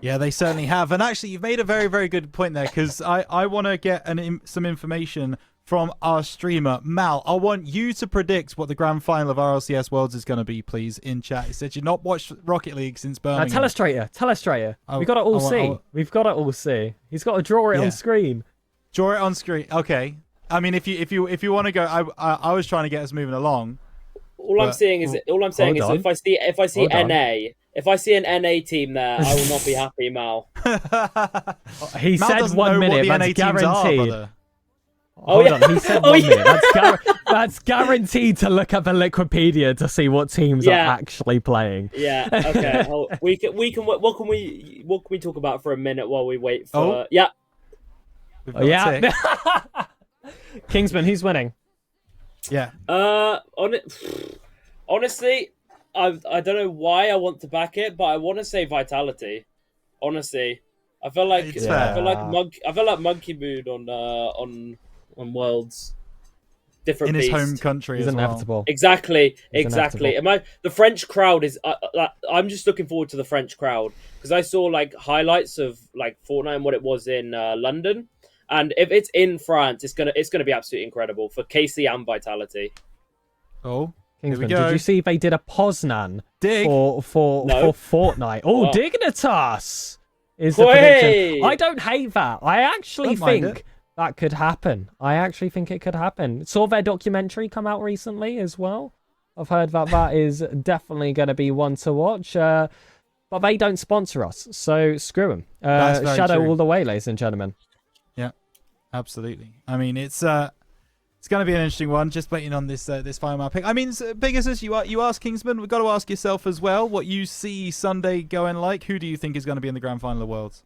Yeah, they certainly have. And actually, you've made a very good point there, because I want to get some information from our streamer, Mal. I want you to predict what the grand final of RLCS Worlds is going to be, please, in chat. He said you've not watched Rocket League since Birmingham. Tell us straighter. We've got to all see. We've got to all see. He's got to draw it on screen. Draw it on screen. Okay. I mean, if you want to go, I was trying to get us moving along. All I'm saying is if I see NA, if I see an NA team there, I will not be happy, Mal. He said 1 minute. That's guaranteed. Hold on, he said 1 minute. That's guaranteed to look at the Wikipedia to see what teams are actually playing. Yeah. Okay. What can we talk about for a minute while we wait for? Yeah. Kingsman, who's winning? Yeah. Honestly, I don't know why I want to back it, but I want to say Vitality. Honestly, I feel like It's fair. I feel like Monkey Moon on Worlds. Different In his beast. home country He's as well. inevitable. Exactly. Inevitable. The French crowd is. I'm just looking forward to the French crowd because I saw like highlights of like Fortnite and what it was in London, and if it's in France, it's gonna be absolutely incredible for Casey and Vitality. Oh, Kingsman, here we go. did you see they did a Poznan Dig. for No. Fortnite? Oh, Wow. Dignitas is the Hey! prediction. I don't hate that. I actually Don't mind think it. that could happen. I actually think it could happen. Saw their documentary come out recently as well. I've heard that is definitely going to be one to watch. But they don't sponsor us, so screw them. That's very Shadow true. all the way, ladies and gentlemen. Yeah, absolutely. I mean, it's going to be an interesting one. Just waiting on this final map pick. I mean, Pegasus, you asked Kingsman. We've got to ask yourself as well what you see Sunday going like. Who do you think is going to be in the grand final of Worlds?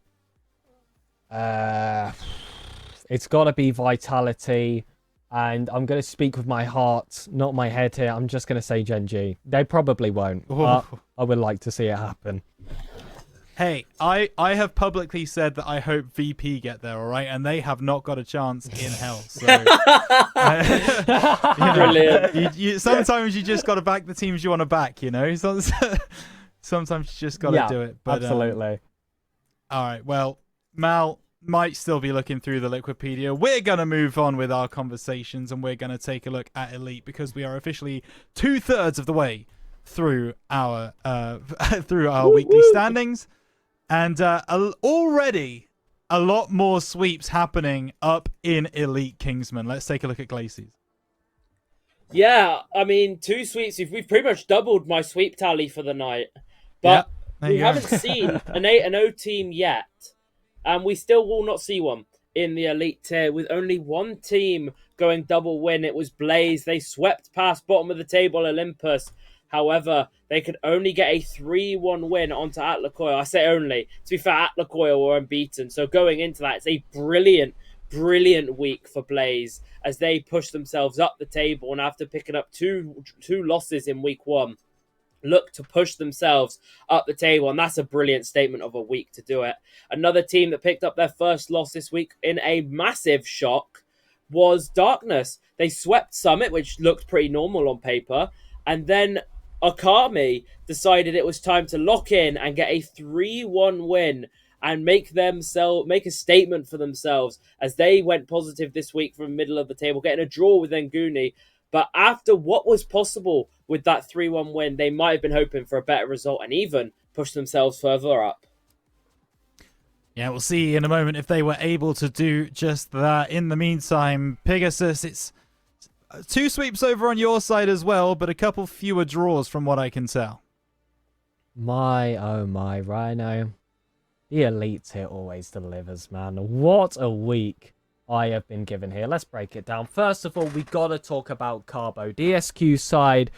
It's got to be Vitality, and I'm going to speak with my heart, not my head here. I'm just going to say Gen G. They probably won't, but I would like to see it happen. Hey, I have publicly said that I hope VP get there, all right? And they have not got a chance in hell. So, Brilliant. Sometimes you just got to back the teams you want to back, you know? Sometimes you just got to do it. But, absolutely. All right, well, Mal might still be looking through the Liquipedia. We're going to move on with our conversations, and we're going to take a look at Elite because we are officially 2/3 of the way through our weekly standings. And already a lot more sweeps happening up in Elite, Kingsman. Let's take a look at Glacies. Yeah, I mean, 2 sweeps. We've pretty much doubled my sweep tally for the night, but we haven't seen an 8-0 team yet, and we still will not see one in the Elite tier with only one team going double win. It was Blaze. They swept past bottom of the table Olympus. However, they could only get a 3-1 win onto Atlacoil. I say only. To be fair, Atlacoil were unbeaten. So going into that, it's a brilliant week for Blaze as they push themselves up the table, and after picking up two losses in week 1, look to push themselves up the table, and that's a brilliant statement of a week to do it. Another team that picked up their first loss this week in a massive shock was Darkness. They swept Summit, which looked pretty normal on paper, and then Akami decided it was time to lock in and get a 3-1 win and make a statement for themselves as they went positive this week from the middle of the table, getting a draw with Nguni. But after what was possible with that 3-1 win, they might have been hoping for a better result and even push themselves further up. Yeah, we'll see in a moment if they were able to do just that. In the meantime, Pegasus, it's 2 sweeps over on your side as well, but a couple fewer draws from what I can tell. My, oh my, Rhino. The Elite tier always delivers, man. What a week I have been given here. Let's break it down. First of all, we got to talk about Carbo. DSQ side,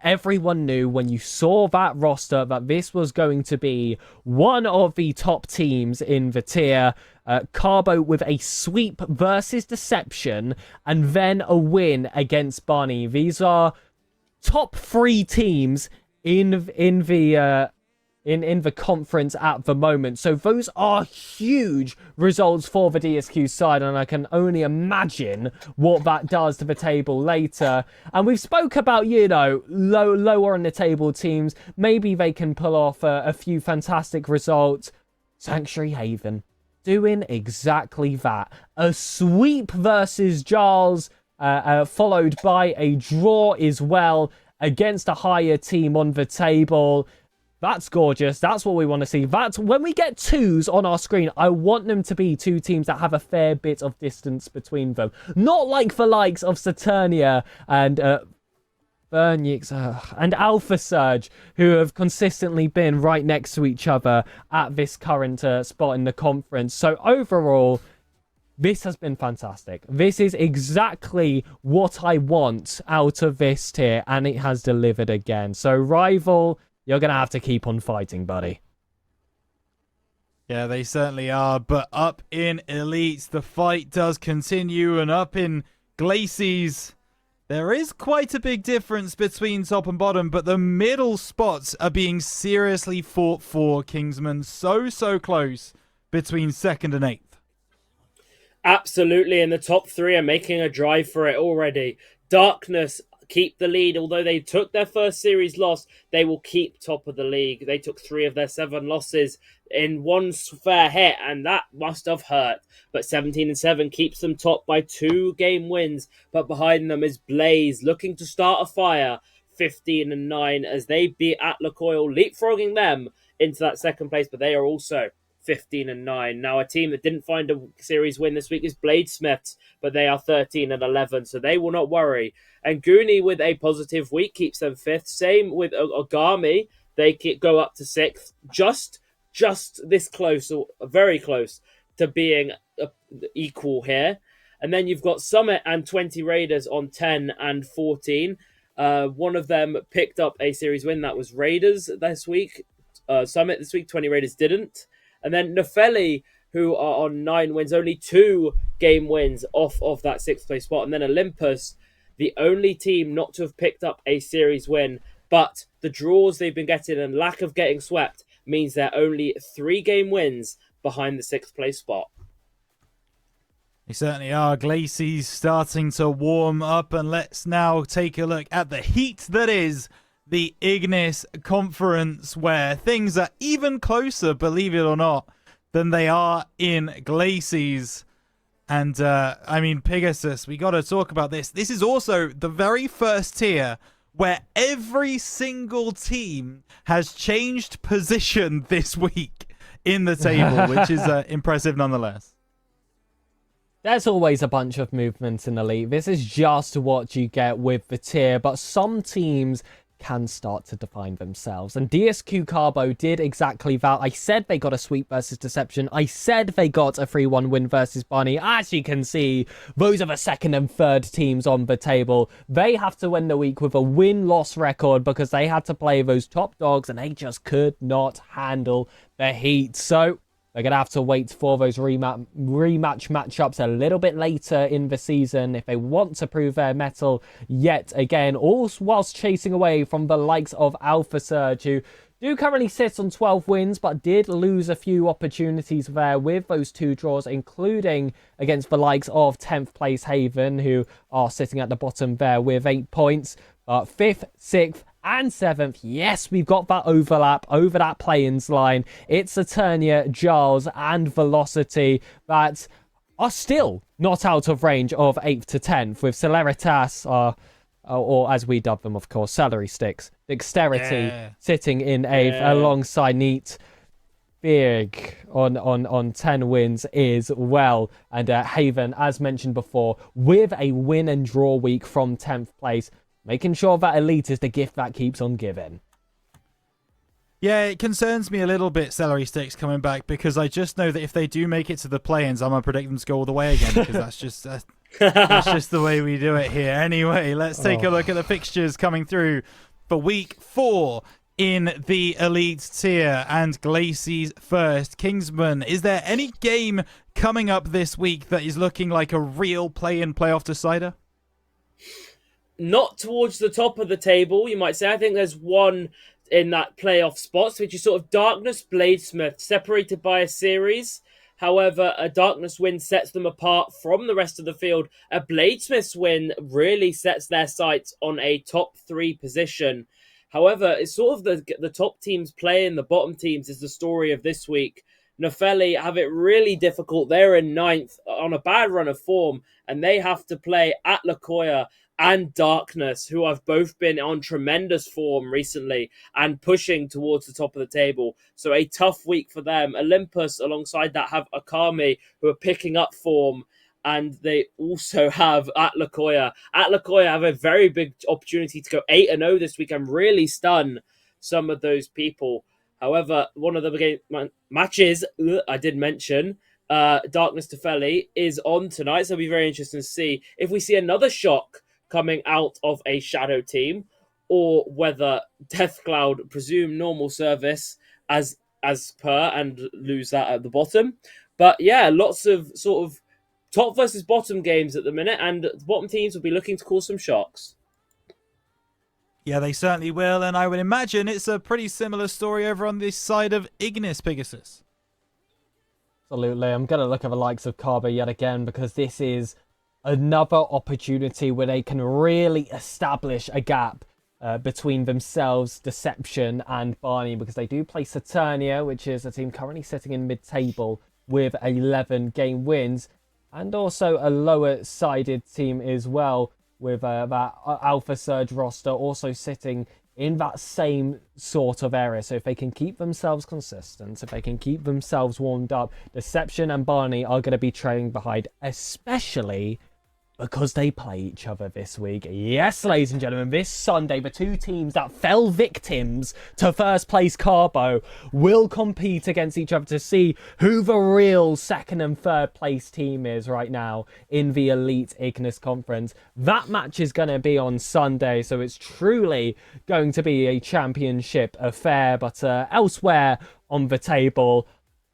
everyone knew when you saw that roster that this was going to be one of the top teams in the tier. Carbo with a sweep versus Deception and then a win against Barney. These are top 3 teams in the conference at the moment. So those are huge results for the DSQ side, and I can only imagine what that does to the table later. And we've spoke about, lower on the table teams. Maybe they can pull off a few fantastic results. Sanctuary Haven doing exactly that. A sweep versus Giles, followed by a draw as well against a higher team on the table. That's gorgeous. That's what we want to see. That's when we get 2s on our screen, I want them to be 2 teams that have a fair bit of distance between them. Not like the likes of Saturnia and Bernix and Alpha Surge, who have consistently been right next to each other at this current spot in the conference. So overall, this has been fantastic. This is exactly what I want out of this tier, and it has delivered again. So Rival, you're going to have to keep on fighting, buddy. Yeah, they certainly are. But up in Elites, the fight does continue. And up in Glacies, There is quite a big difference between top and bottom, but the middle spots are being seriously fought for, Kingsman. So close between 2nd and 8th. Absolutely, and the top 3 are making a drive for it already. Darkness keep the lead. Although they took their first series loss, they will keep top of the league. They took 3 of their 7 losses in one fair hit, and that must have hurt. But 17-7 keeps them top by 2 game wins. But behind them is Blaze, looking to start a fire, 15-9, as they beat Atlacoil, leapfrogging them into that 2nd place. But they are also 15-9. Now, a team that didn't find a series win this week is Bladesmiths, but they are 13-11, so they will not worry. And Goonie, with a positive week, keeps them 5th. Same with Ogami. They go up to 6th. Just this close, or very close, to being equal here. And then you've got Summit and 20 Raiders on 10 and 14. One of them picked up a series win. That was Raiders this week. Summit this week, 20 Raiders didn't. And then Nefeli, who are on 9 wins, only 2 game wins off of that 6th place spot. And then Olympus, the only team not to have picked up a series win. But the draws they've been getting and lack of getting swept means they're only 3 game wins behind the 6th place spot. They certainly are. Glacy's starting to warm up, and let's now take a look at the heat that is the Ignis Conference, where things are even closer, believe it or not, than they are in Glacy's. And, I mean, Pegasus, we got to talk about this. This is also the very first tier where every single team has changed position this week in the table, which is impressive nonetheless. There's always a bunch of movements in the league. This is just what you get with the tier, but some teams can start to define themselves. And DSQ Carbo did exactly that. I said they got a sweep versus Deception. I said they got a 3-1 win versus Bunny. As you can see, those are the 2nd and 3rd teams on the table. They have to win the week with a win-loss record because they had to play those top dogs and they just could not handle the heat. So they're going to have to wait for those rematch matchups a little bit later in the season if they want to prove their mettle yet again, all whilst chasing away from the likes of Alpha Surge, who do currently sit on 12 wins, but did lose a few opportunities there with those 2 draws, including against the likes of 10th place Haven, who are sitting at the bottom there with 8 points. But 5th, 6th, and 7th, yes, we've got that overlap over that play-ins line. It's Eternia, Giles, and Velocity that are still not out of range of 8th to 10th, with Celeritas, or as we dub them, of course, Celery Sticks, Dexterity, sitting in 8th alongside Neat. Big on 10 wins as well. And Haven, as mentioned before, with a win and draw week from 10th place, making sure that Elite is the gift that keeps on giving. Yeah, it concerns me a little bit, Celery Sticks coming back, because I just know that if they do make it to the play-ins, I'm going to predict them to go all the way again, because that's just the way we do it here. Anyway, let's take a look at the fixtures coming through for week 4 in the Elite tier, and Glacy's first. Kingsman, is there any game coming up this week that is looking like a real play-in playoff decider? Not towards the top of the table, you might say. I think there's one in that playoff spots, which is sort of Darkness, Bladesmith, separated by a series. However, a Darkness win sets them apart from the rest of the field. A Bladesmith's win really sets their sights on a top 3 position. However, it's sort of the top teams playing the bottom teams is the story of this week. Nefeli have it really difficult. They're in 9th on a bad run of form, and they have to play at Lakoya and Darkness, who have both been on tremendous form recently and pushing towards the top of the table. So a tough week for them. Olympus, alongside that, have Akami, who are picking up form, and they also have Atlacoya. Atlacoya have a very big opportunity to go 8-0 this week and really stun some of those people. However, one of the matches I did mention, Darkness to Feli, is on tonight, so it'll be very interesting to see if we see another shock coming out of a shadow team, or whether Deathcloud presume normal service as per and lose that at the bottom. But yeah, lots of sort of top versus bottom games at the minute, and the bottom teams will be looking to cause some shocks. Yeah, they certainly will, and I would imagine it's a pretty similar story over on this side of Ignis Pegasus. Absolutely. I'm going to look at the likes of Carbo yet again, because this is another opportunity where they can really establish a gap between themselves, Deception, and Barney, because they do play Saturnia, which is a team currently sitting in mid-table with 11 game wins, and also a lower-sided team as well with that Alpha Surge roster also sitting in that same sort of area. So if they can keep themselves consistent, if they can keep themselves warmed up, Deception and Barney are going to be trailing behind, especially because they play each other this week. Yes, ladies and gentlemen, this Sunday, the two teams that fell victims to first place Carbo will compete against each other to see who the real second and third place team is right now in the Elite Ignis Conference. That match is going to be on Sunday, so it's truly going to be a championship affair. But elsewhere on the table,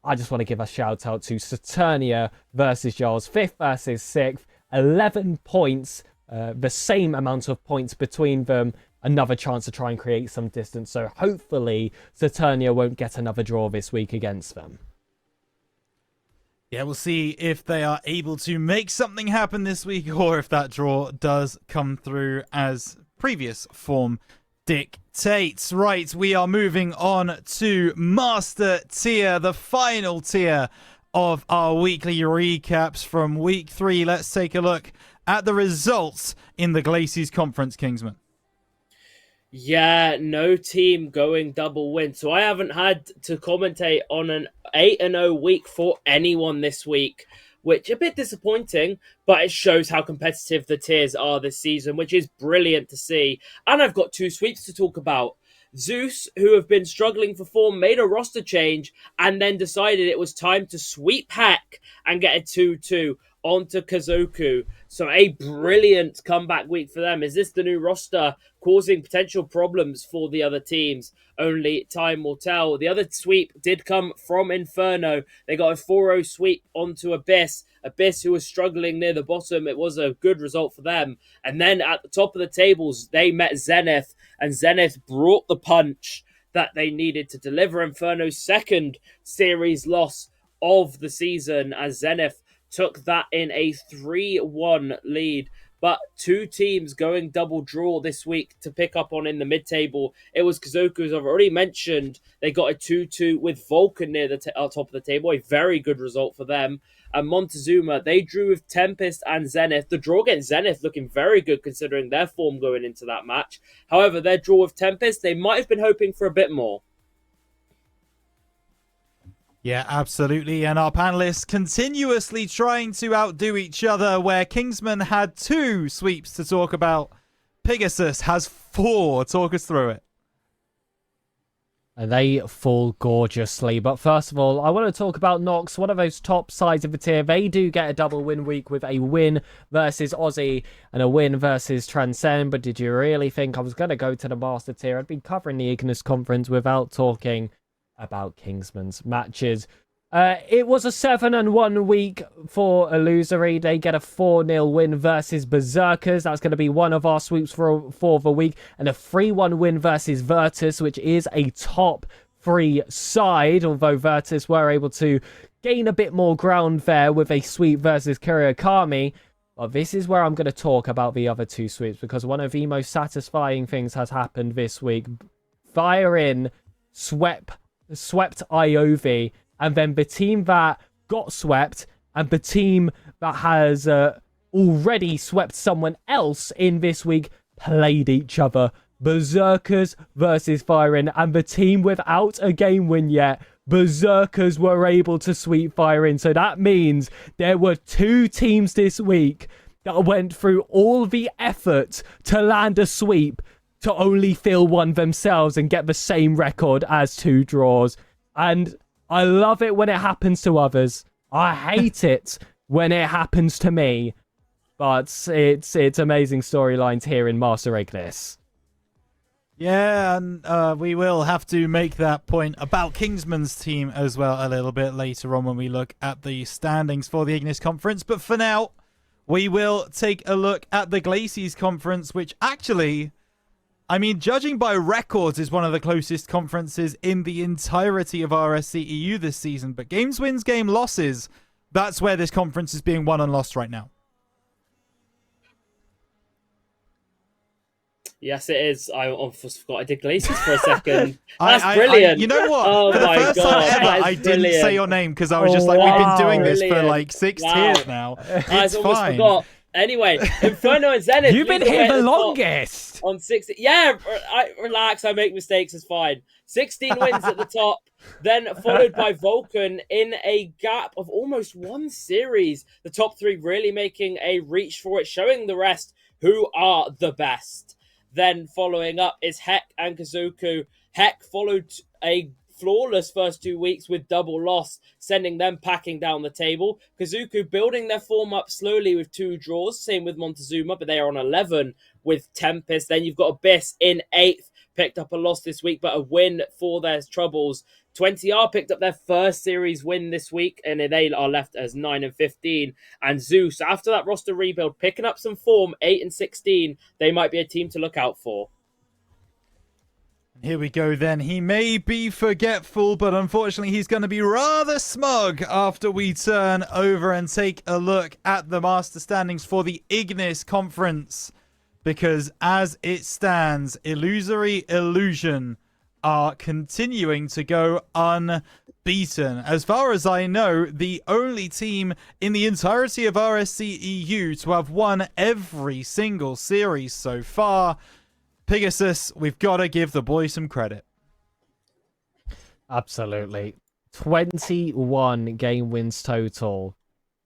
I just want to give a shout out to Saturnia versus Jarls, 5th versus 6th. 11 points, the same amount of points between them, another chance to try and create some distance. So hopefully Saturnia won't get another draw this week against them. Yeah, we'll see if they are able to make something happen this week, or if that draw does come through as previous form dictates. Right, we are moving on to Master Tier, the final tier of our weekly recaps from week 3. Let's take a look at the results in the Glaciers Conference, Kingsman. Yeah, no team going double win. So I haven't had to commentate on an 8-0 week for anyone this week, which a bit disappointing, but it shows how competitive the tiers are this season, which is brilliant to see. And I've got 2 sweeps to talk about. Zeus, who have been struggling for form, made a roster change and then decided it was time to sweep Hack and get a 2-2 onto Kazoku. So a brilliant comeback week for them. Is this the new roster causing potential problems for the other teams? Only time will tell. The other sweep did come from Inferno. They got a 4-0 sweep onto Abyss. Abyss, who was struggling near the bottom. It was a good result for them. And then at the top of the tables, they met Zenith. And Zenith brought the punch that they needed to deliver Inferno's second series loss of the season, as Zenith took that in a 3-1 lead. But 2 teams going double draw this week to pick up on in the mid-table. It was Kazoku, as I've already mentioned. They got a 2-2 with Vulcan near the top of the table. A very good result for them. And Montezuma, they drew with Tempest and Zenith. The draw against Zenith looking very good considering their form going into that match. However, their draw with Tempest, they might have been hoping for a bit more. Yeah, absolutely. And our panelists continuously trying to outdo each other, where Kingsman had 2 sweeps to talk about. Pegasus has 4. Talk us through it. And they fall gorgeously. But first of all, I want to talk about Nox, one of those top sides of the tier. They do get a double win week with a win versus Aussie and a win versus Transcend. But did you really think I was going to go to the Master tier? I'd been covering the Ignis Conference without talking about Kingsman's matches. It was a 7-1 week for Illusory. They get a 4-0 win versus Berserkers. That's going to be one of our sweeps for the week. And a 3-1 win versus Virtus, which is a top 3 side. Although Virtus were able to gain a bit more ground there with a sweep versus Kuriakami. But this is where I'm going to talk about the other 2 sweeps, because one of the most satisfying things has happened this week. Fire In swept IOV. And then the team that got swept and the team that has already swept someone else in this week played each other. Berserkers versus Fire-In. And the team without a game win yet, Berserkers were able to sweep Fire-In. So that means there were 2 teams this week that went through all the effort to land a sweep to only fill one themselves and get the same record as 2 draws. And I love it when it happens to others. I hate it when it happens to me. But it's amazing storylines here in Master Ignis. Yeah, and we will have to make that point about Kingsman's team as well a little bit later on when we look at the standings for the Ignis Conference. But for now, we will take a look at the Glacies Conference, which actually, I mean, judging by records, is one of the closest conferences in the entirety of RSC-EU this season. But games wins, game losses, that's where this conference is being won and lost right now. Yes, it is. I almost forgot I did Glaciers for a second. That's brilliant. You know what? Oh for the my first God, time ever, I didn't say your name because I was just like, we've been doing this for Brilliant. like 6 tiers now. I It's almost fine. forgot. Anyway, Inferno and Zenith. You've been lead way here at the top longest. on 60. Yeah, relax. I make mistakes. It's fine. 16 wins at the top, then followed by Vulcan in a gap of almost one series. The top three really making a reach for it, showing the rest who are the best. Then following up is Heck and Kazuku. Heck followed a flawless first 2 weeks with double loss, sending them packing down the table. Kazuku building their form up slowly with 2 draws. Same with Montezuma, but they are on 11 with Tempest. Then you've got Abyss in 8th. Picked up a loss this week, but a win for their troubles. 20R picked up their first series win this week, and they are left as 9 and 15. And Zeus, after that roster rebuild, picking up some form, 8 and 16. They might be a team to look out for. Here we go then. He may be forgetful, but unfortunately he's going to be rather smug after we turn over and take a look at the master standings for the Ignis Conference. Because as it stands, Illusory Illusion are continuing to go unbeaten. As far as I know, the only team in the entirety of RSC-EU to have won every single series so far. Pegasus, we've got to give the boy some credit. Absolutely. 21 game wins total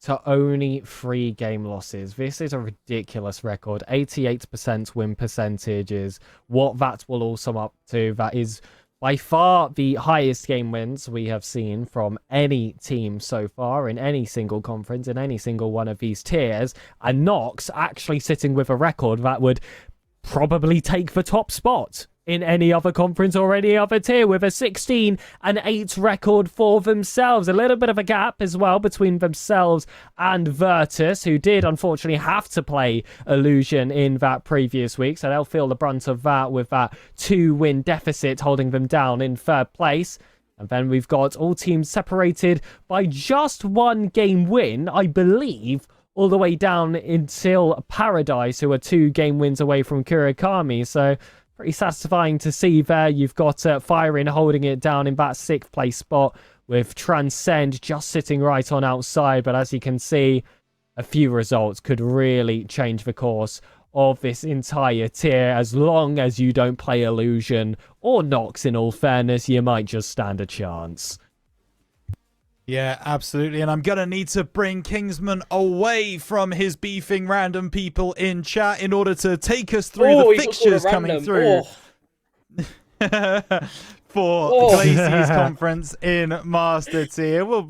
to only 3 game losses. This is a ridiculous record. 88% win percentage is what that will all sum up to. That is by far the highest game wins we have seen from any team so far in any single conference, in any single one of these tiers. And Nox actually sitting with a record that would probably take the top spot in any other conference or any other tier, with a 16-8 record for themselves. A little bit of a gap as well between themselves and Virtus, who did unfortunately have to play Illusion in that previous week, so they'll feel the brunt of that with that 2-win deficit holding them down in 3rd place. And then we've got all teams separated by just 1 game win, I believe, all the way down until Paradise, who are 2 game wins away from Kurakami. So pretty satisfying to see there. You've got Firing holding it down in that 6th place spot, with Transcend just sitting right on outside. But as you can see, a few results could really change the course of this entire tier. As long as you don't play Illusion or Nox, in all fairness, you might just stand a chance. Yeah, absolutely. And I'm going to need to bring Kingsman away from his beefing random people in chat in order to take us through the fixtures coming through for Glacies Conference in Master Tier. We'll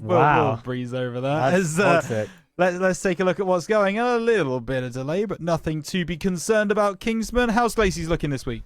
breeze over that. Let's take a look at what's going on. A little bit of delay, but nothing to be concerned about. Kingsman, how's Glacies looking this week?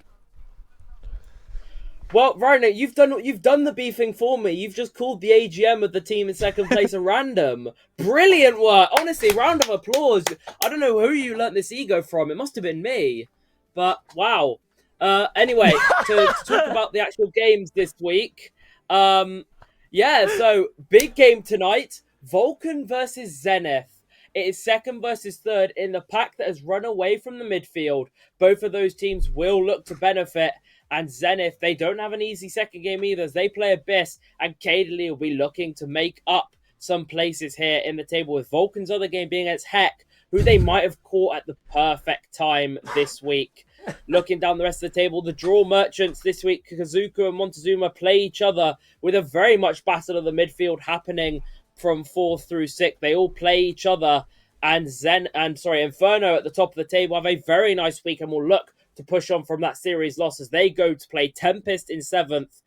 Well, Rhino, you've done the beefing for me. You've just called the AGM of the team in 2nd place a random. Brilliant work. Honestly, round of applause. I don't know who you learnt this ego from. It must have been me. But, wow. Anyway, to talk about the actual games this week. So big game tonight. Vulcan versus Zenith. It is 2nd versus 3rd in the pack that has run away from the midfield. Both of those teams will look to benefit. And Zenith, they don't have an easy 2nd game either, as they play Abyss, and Cadely will be looking to make up some places here in the table, with Vulcan's other game being against Heck, who they might have caught at the perfect time this week. Looking down the rest of the table, the draw merchants this week, Kazuku and Montezuma, play each other, with a very much battle of the midfield happening from 4th through 6th. They all play each other, and Inferno at the top of the table have a very nice week and will look to push on from that series loss as they go to play Tempest in 7th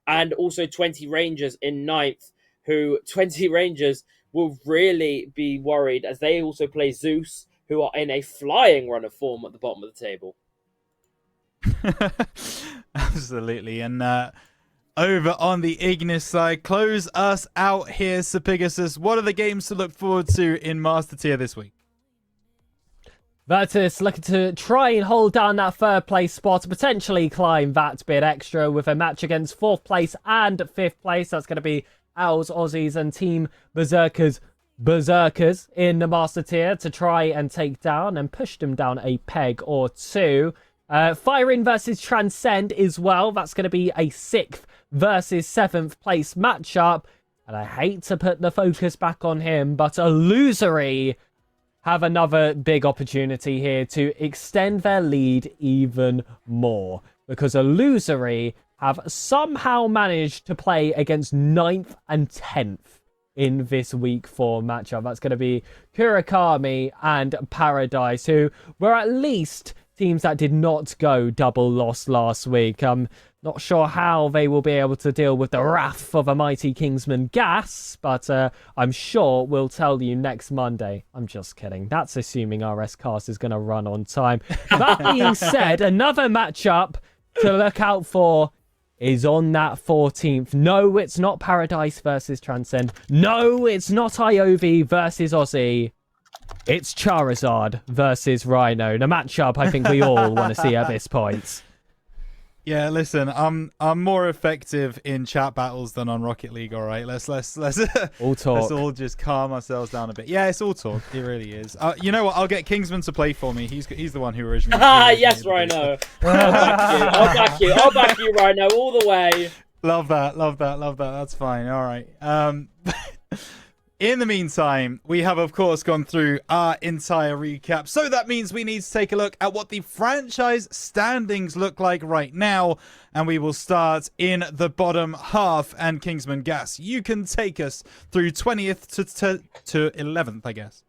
and also 20 Rangers in 9th, who 20 Rangers will really be worried as they also play Zeus, who are in a flying run of form at the bottom of the table. Absolutely. And over on the Ignis side, close us out here, Sir Pegasus. What are the games to look forward to in Master Tier this week? Virtus looking to try and hold down that third place spot, potentially climb that bit extra with a match against 4th place and 5th place. That's going to be Owls, Aussies and Team Berserkers in the Master Tier to try and take down and push them down a peg or two. Firing versus Transcend as well. That's going to be a 6th versus 7th place matchup. And I hate to put the focus back on him, but Illusory have another big opportunity here to extend their lead even more. Because Illusory have somehow managed to play against 9th and 10th in this week 4 matchup. That's going to be Kurakami and Paradise, who were at least teams that did not go double loss last week. Not sure how they will be able to deal with the wrath of a mighty Kingsman Gas, but I'm sure we'll tell you next Monday. I'm just kidding. That's assuming RSCast is going to run on time. That being said, another matchup to look out for is on that 14th. No, it's not Paradise versus Transcend. No, it's not Iovi versus Aussie. It's Charizard versus Rhino. The matchup I think we all want to see at this point. Yeah, listen, I'm more effective in chat battles than on Rocket League. All right, let's all talk. Let's all just calm ourselves down a bit. Yeah, it's all talk. It really is. You know what? I'll get Kingsman to play for me. He's the one who originally. Yes, Rhino. I'll back you, Rhino, all the way. Love that. That's fine. All right. In the meantime, we have, of course, gone through our entire recap. So that means we need to take a look at what the franchise standings look like right now. And we will start in the bottom half. And Kingsman Gas, you can take us through 20th to 11th, I guess.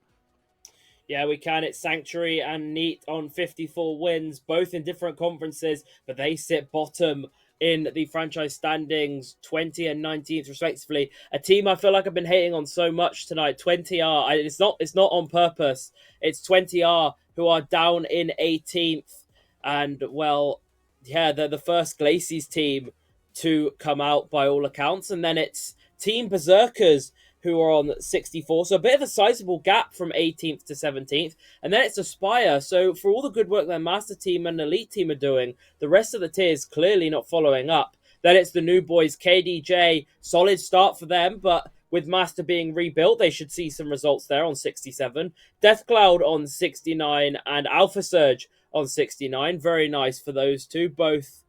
Yeah, we can. It's Sanctuary and Neat on 54 wins, both in different conferences, but they sit bottom in the franchise standings, 20 and 19th respectively. A team I feel like I've been hating on so much tonight, 20R. It's not on purpose. It's 20R who are down in 18th. And, well, yeah, they're the first Glacies team to come out by all accounts. And then it's Team Berserkers who are on 64. So a bit of a sizable gap from 18th to 17th. And then it's Aspire. So for all the good work their Master Team and Elite Team are doing, the rest of the tiers clearly not following up. Then it's the new boys, KDJ. Solid start for them, but with Master being rebuilt, they should see some results there on 67. Deathcloud on 69 and Alpha Surge on 69. Very nice for those two. Both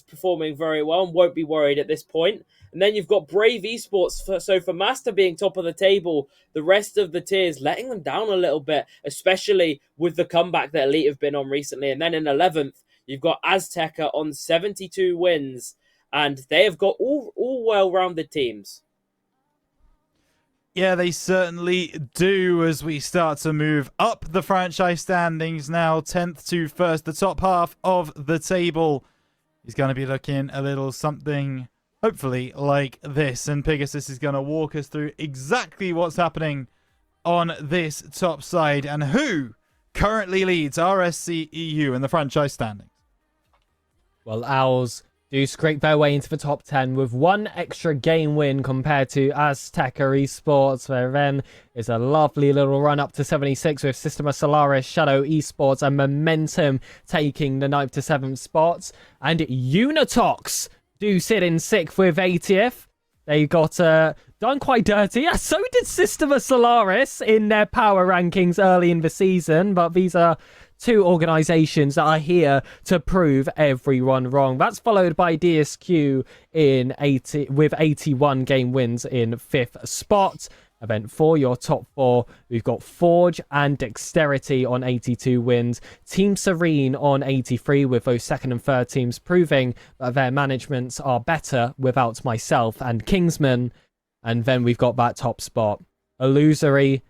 performing very well and won't be worried at this point. And then you've got Brave Esports. So for Master being top of the table, the rest of the tiers letting them down a little bit, especially with the comeback that Elite have been on recently. And then in 11th, you've got Azteca on 72 wins. And they have got all well-rounded teams. Yeah, they certainly do as we start to move up the franchise standings now. 10th to 1st, the top half of the table is going to be looking a little something, hopefully, like this. And Pegasus is going to walk us through exactly what's happening on this top side and who currently leads RSC-EU in the franchise standings. Well, Owls do scrape their way into the top 10 with one extra game win compared to Azteca Esports. There then is a lovely little run up to 76 with Systema Solaris, Shadow Esports and Momentum taking the 9th to 7th spots. And Unitox do sit in 6th with 80th. They got done quite dirty. Yeah, so did Systema Solaris in their power rankings early in the season. But these are two organizations that are here to prove everyone wrong. That's followed by DSQ with 81 game wins in 5th spot. Event 4, your top 4. We've got Forge and Dexterity on 82 wins. Team Serene on 83 with those 2nd and 3rd teams proving that their managements are better without myself and Kingsman. And then we've got that top spot. Illusory,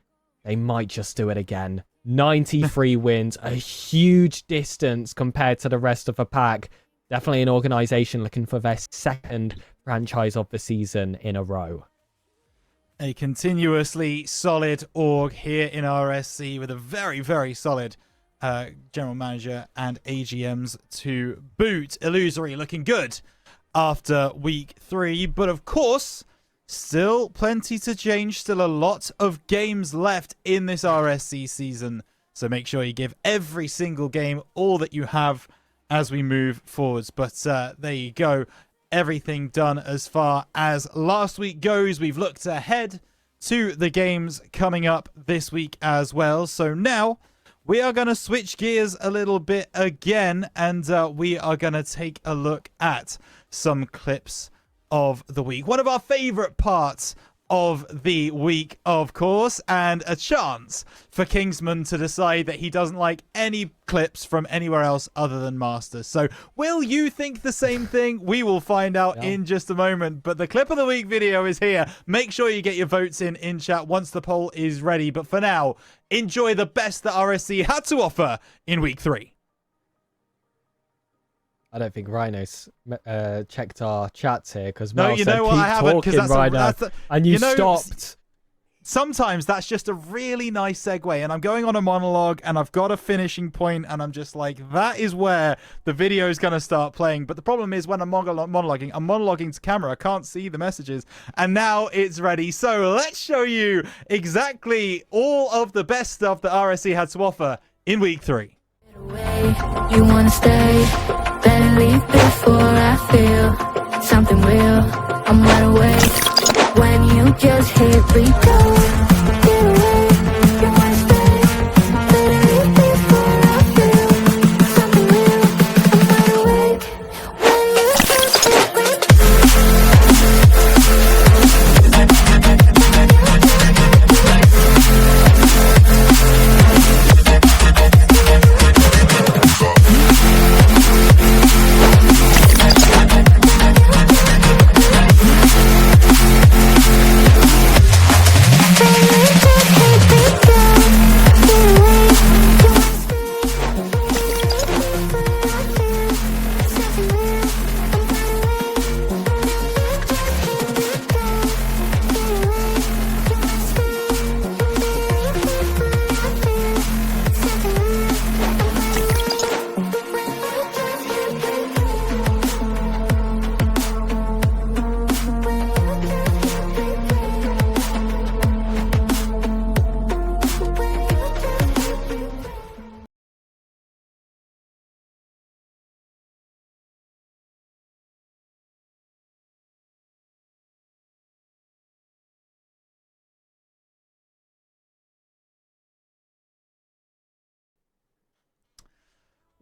they might just do it again. 93 wins, a huge distance compared to the rest of the pack. Definitely an organization looking for their 2nd franchise of the season in a row. A continuously solid org here in RSC with a very, very solid general manager and AGMs to boot. Illusory looking good after week 3, but of course, still plenty to change. Still a lot of games left in this RSC season, so make sure you give every single game all that you have as we move forwards. But there you go. Everything done as far as last week goes. We've looked ahead to the games coming up this week as well. So now we are going to switch gears a little bit again, and we are going to take a look at some clips of the week. One of our favorite parts of the week, of course, and a chance for Kingsman to decide that he doesn't like any clips from anywhere else other than Masters. So will you think the same thing? We will find out in just a moment. But the clip of the week video is here. Make sure you get your votes in chat once the poll is ready. But for now, enjoy the best that RSC had to offer in week 3. I don't think Rhino's checked our chats here because No, you know what? I haven't, because and you stopped. Sometimes that's just a really nice segue, and I'm going on a monologue, and I've got a finishing point, and I'm just like, that is where the video is going to start playing. But the problem is when I'm monologuing to camera, I can't see the messages, and now it's ready. So let's show you exactly all of the best stuff that RSC had to offer in week 3. You wanna stay, better leave before I feel something real. I'm wide awake when you just hit replay. Get away, you wanna stay, better leave before I feel something real. I'm wide awake when you just hit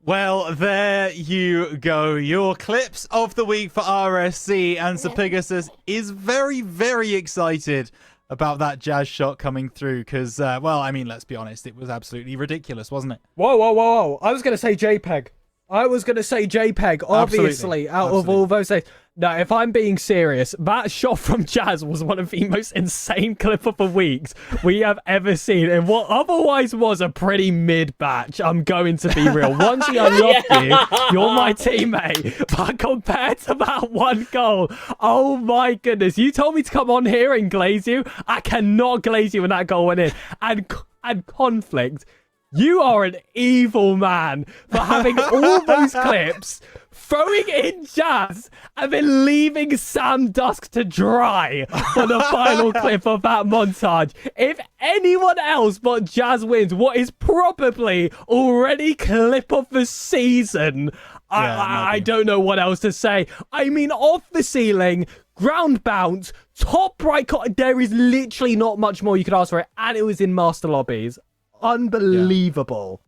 Well, there you go. Your clips of the week for RSC, and Sir Pegasus is very, very excited about that jazz shot coming through because, well, I mean, let's be honest, it was absolutely ridiculous, wasn't it? Whoa. I was going to say JPEG. Obviously, out of all those days. No, if I'm being serious, that shot from Jazz was one of the most insane clip of the weeks we have ever seen. And what otherwise was a pretty mid-batch, I'm going to be real. Once he unlocked you, you're my teammate. But compared to that one goal, oh my goodness. You told me to come on here and glaze you. I cannot glaze you when that goal went in. And Conflict, you are an evil man for having all those clips, throwing in Jazz, and then leaving Sam Dusk to dry for the final clip of that montage. If anyone else but Jazz wins what is probably already clip of the season, I don't know what else to say. I mean, off the ceiling, ground bounce, top right corner, there is literally not much more you could ask for it, and it was in master lobbies. Unbelievable.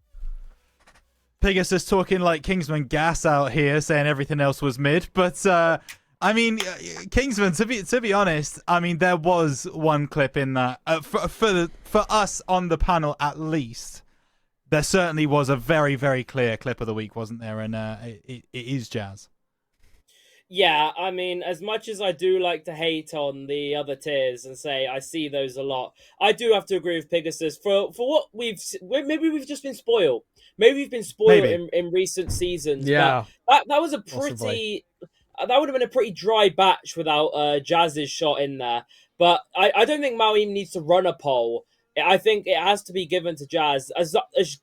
Pegasus talking like Kingsman gas out here, saying everything else was mid. But I mean, Kingsman, to be honest, I mean, there was one clip in that for us on the panel at least. There certainly was a very, very clear clip of the week, wasn't there? And it is Jazz. Yeah, I mean, as much as I do like to hate on the other tiers and say I see those a lot, I do have to agree with Pegasus for what maybe we've just been spoiled. Maybe we've been spoiled in recent seasons. Yeah, but that was a pretty. That would have been a pretty dry batch without Jazz's shot in there. But I don't think Mao even needs to run a poll. I think it has to be given to Jazz. As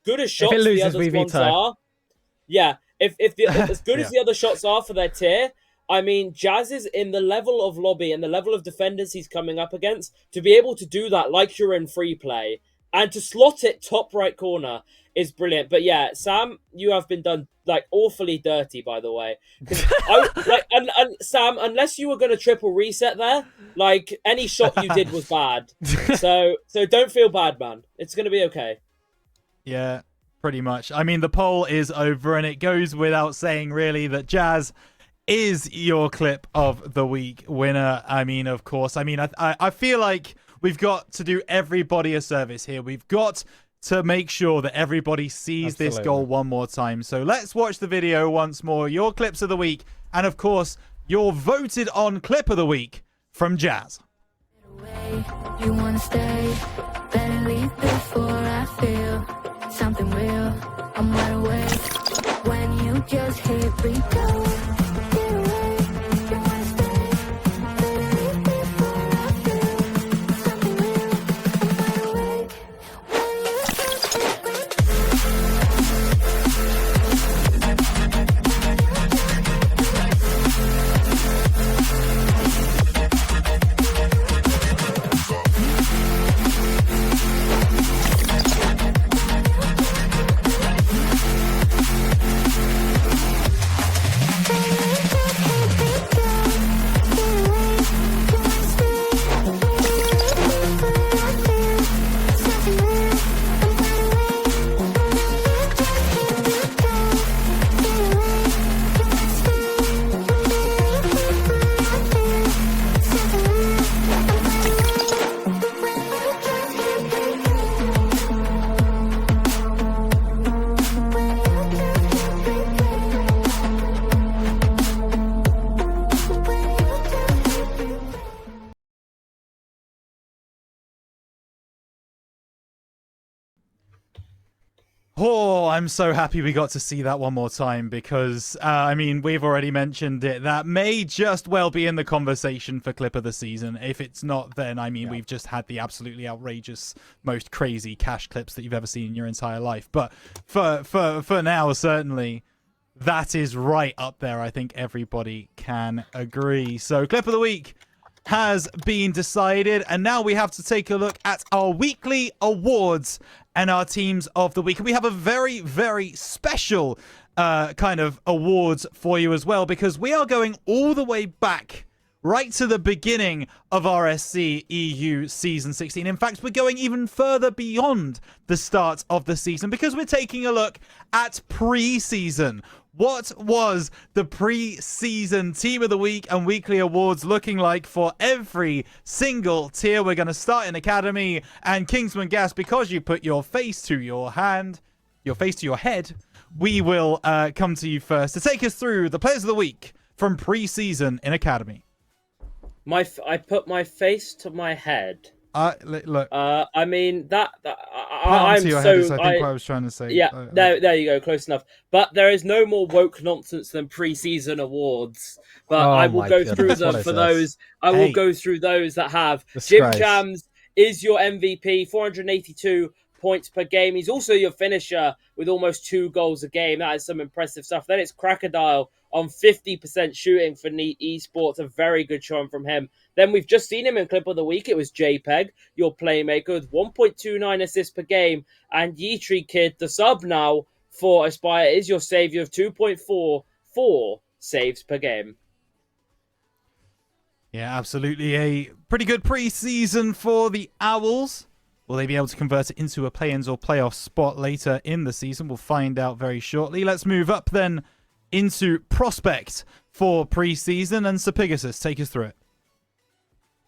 good as shots it the loses, other we ones veto. are. Yeah, if as good as Yeah. the other shots are for their tier, I mean, Jazz is in the level of lobby and the level of defenders he's coming up against to be able to do that like you're in free play and to slot it top right corner is brilliant. But yeah, Sam, you have been done like awfully dirty, by the way. Because and Sam, unless you were going to triple reset there, like any shot you did was bad. So don't feel bad, man. It's going to be okay. Yeah, pretty much. I mean, the poll is over, and it goes without saying, really, that Jazz is your clip of the week winner. I mean, of course. I mean, I feel like we've got to do everybody a service here. We've got to make sure that everybody sees this goal one more time. So let's watch the video once more. Your clips of the week, and of course, your voted on clip of the week from Jazz. You wanna stay? Better leave before I feel something real. I'm wide awake when you just hit replay. Get away. You wanna stay? Better leave before I feel something real. I'm wide awake when you just hit replay. Oh, I'm so happy we got to see that one more time because, I mean, we've already mentioned it. That may just well be in the conversation for clip of the season. If it's not, then, I mean, we've just had the absolutely outrageous, most crazy cash clips that you've ever seen in your entire life. But for now, certainly, that is right up there. I think everybody can agree. So, clip of the week has been decided, and now we have to take a look at our weekly awards and our teams of the week. And we have a very, very special kind of awards for you as well, because we are going all the way back right to the beginning of RSC-EU Season 16. In fact, we're going even further beyond the start of the season because we're taking a look at pre-season. What was the pre-season team of the week and weekly awards looking like for every single tier? We're going to start in Academy, and Kingsman Gas, because you put your face to your hand, your face to your head, we will come to you first to take us through the players of the week from pre-season in Academy. I put my face to my head. Look. I mean I'm to your head is, I think, what I was trying to say. Yeah, there you go, close enough. But there is no more woke nonsense than pre-season awards. But I will go through them for those. I will go through those that have. Jim Jams is your MVP, 482 points per game. He's also your finisher with almost 2 goals a game. That is some impressive stuff. Then it's Crocodile on 50% shooting for Neat Esports. A very good showing from him. Then we've just seen him in clip of the week. It was JPEG, your playmaker, with 1.29 assists per game. And Yeetry Kid, the sub now for Aspire, is your savior of 2.44 saves per game. Yeah, absolutely. A pretty good pre-season for the Owls. Will they be able to convert it into a play-ins or playoff spot later in the season? We'll find out very shortly. Let's move up then into Prospect for pre-season. And Sir Pegasus, take us through it.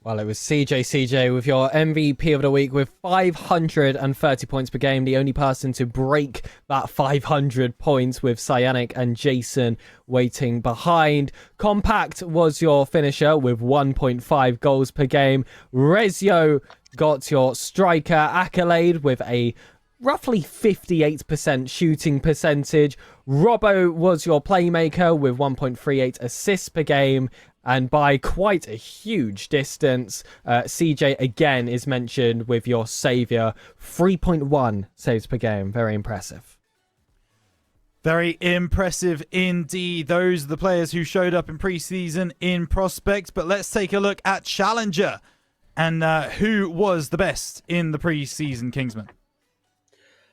Well, it was CJ with your MVP of the week with 530 points per game. The only person to break that 500 points, with Cyanic and Jason waiting behind. Compact was your finisher with 1.5 goals per game. Rezio got your striker accolade with a roughly 58% shooting percentage. Robbo was your playmaker with 1.38 assists per game. And by quite a huge distance, CJ again is mentioned with your saviour. 3.1 saves per game. Very impressive. Very impressive indeed. Those are the players who showed up in preseason in Prospect. But let's take a look at Challenger. And who was the best in the preseason, Kingsman?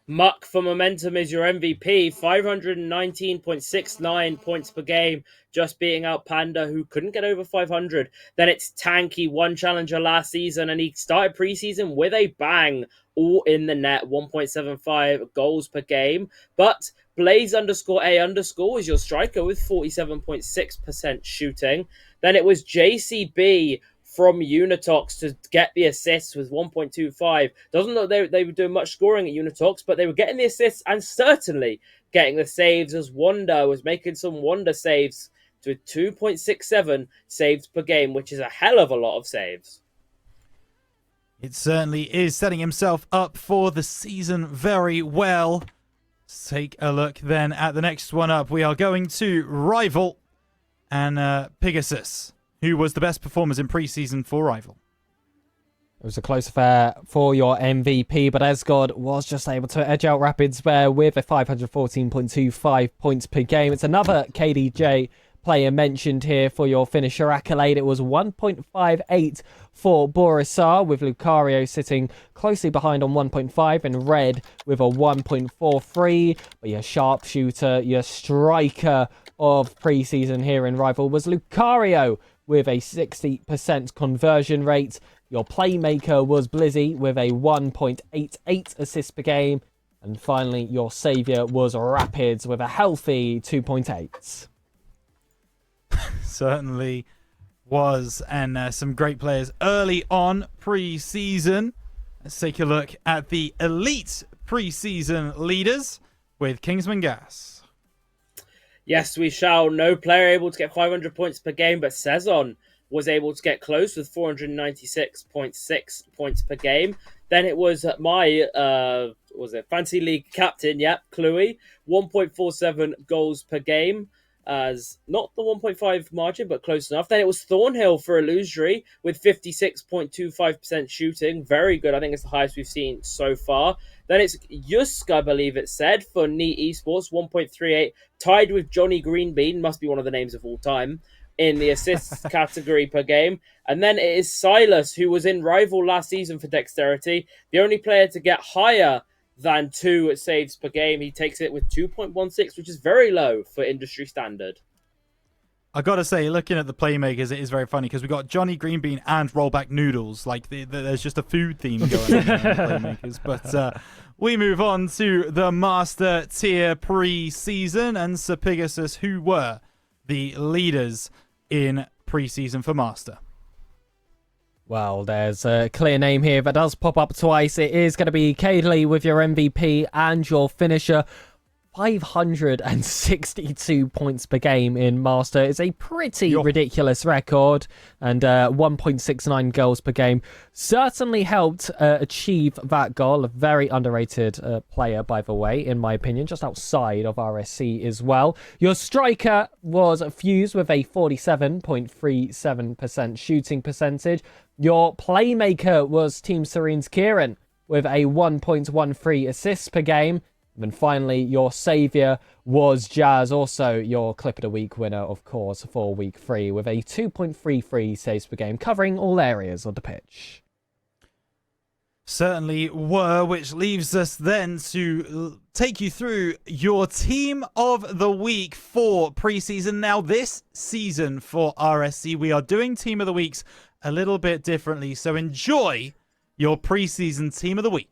Muck for Momentum is your MVP, 519.69 points per game, just beating out Panda, who couldn't get over 500. Then it's Tanky, won Challenger last season, and he started preseason with a bang, all in the net, 1.75 goals per game. But Blaze_A_ is your striker with 47.6% shooting. Then it was JCB from Unitox to get the assists with 1.25. Doesn't look they were doing much scoring at Unitox, but they were getting the assists and certainly getting the saves, as Wanda was making some Wanda saves to 2.67 saves per game, which is a hell of a lot of saves. It certainly is, setting himself up for the season very well. Let's take a look then at the next one up. We are going to Rival and Pegasus. Who was the best performers in preseason for Rival? It was a close affair for your MVP, but Esgod was just able to edge out Rapids there with a 514.25 points per game. It's another KDJ player mentioned here for your finisher accolade. It was 1.58 for Borisar, with Lucario sitting closely behind on 1.5 and Red with a 1.43. But your sharpshooter, your striker of preseason here in Rival was Lucario with a 60% conversion rate. Your playmaker was Blizzy with a 1.88 assists per game. And finally, your saviour was Rapids with a healthy 2.8. Certainly was, and some great players early on pre-season. Let's take a look at the elite pre-season leaders with Kingsman Gas. Yes, we shall. No player able to get 500 points per game, but Sezon was able to get close with 496.6 points per game. Then it was my Fantasy League captain, Chloe, 1.47 goals per game, as not the 1.5 margin, but close enough. Then it was Thornhill for Illusory with 56.25% shooting. Very good. I think it's the highest we've seen so far. Then it's Yusk, I believe it said, for Neat Esports, 1.38, tied with Johnny Greenbean, must be one of the names of all time, in the assists category per game. And then it is Silas, who was in Rival last season for Dexterity, the only player to get higher than 2 saves per game. He takes it with 2.16, which is very low for industry standard. I gotta say, looking at the playmakers, it is very funny because we got Johnny Greenbean and Rollback Noodles. Like, there's just a food theme going on in the playmakers. But we move on to the Master Tier pre-season, and Sir Pegasus, who were the leaders in pre-season for Master. Well, there's a clear name here that does pop up twice. It is going to be Cadeley with your MVP and your finisher. 562 points per game in Master is a pretty ridiculous record, and 1.69 goals per game certainly helped achieve that goal. A very underrated player, by the way, in my opinion, just outside of RSC as well. Your striker was Fuse with a 47.37% shooting percentage. Your playmaker was Team Serene's Kieran with a 1.13 assists per game. And finally, your saviour was Jazz, also your Clip of the Week winner, of course, for Week 3, with a 2.33 saves per game, covering all areas of the pitch. Certainly were, which leaves us then to take you through your Team of the Week for preseason. Now, this season for RSC, we are doing Team of the Weeks a little bit differently, so enjoy your preseason Team of the Week.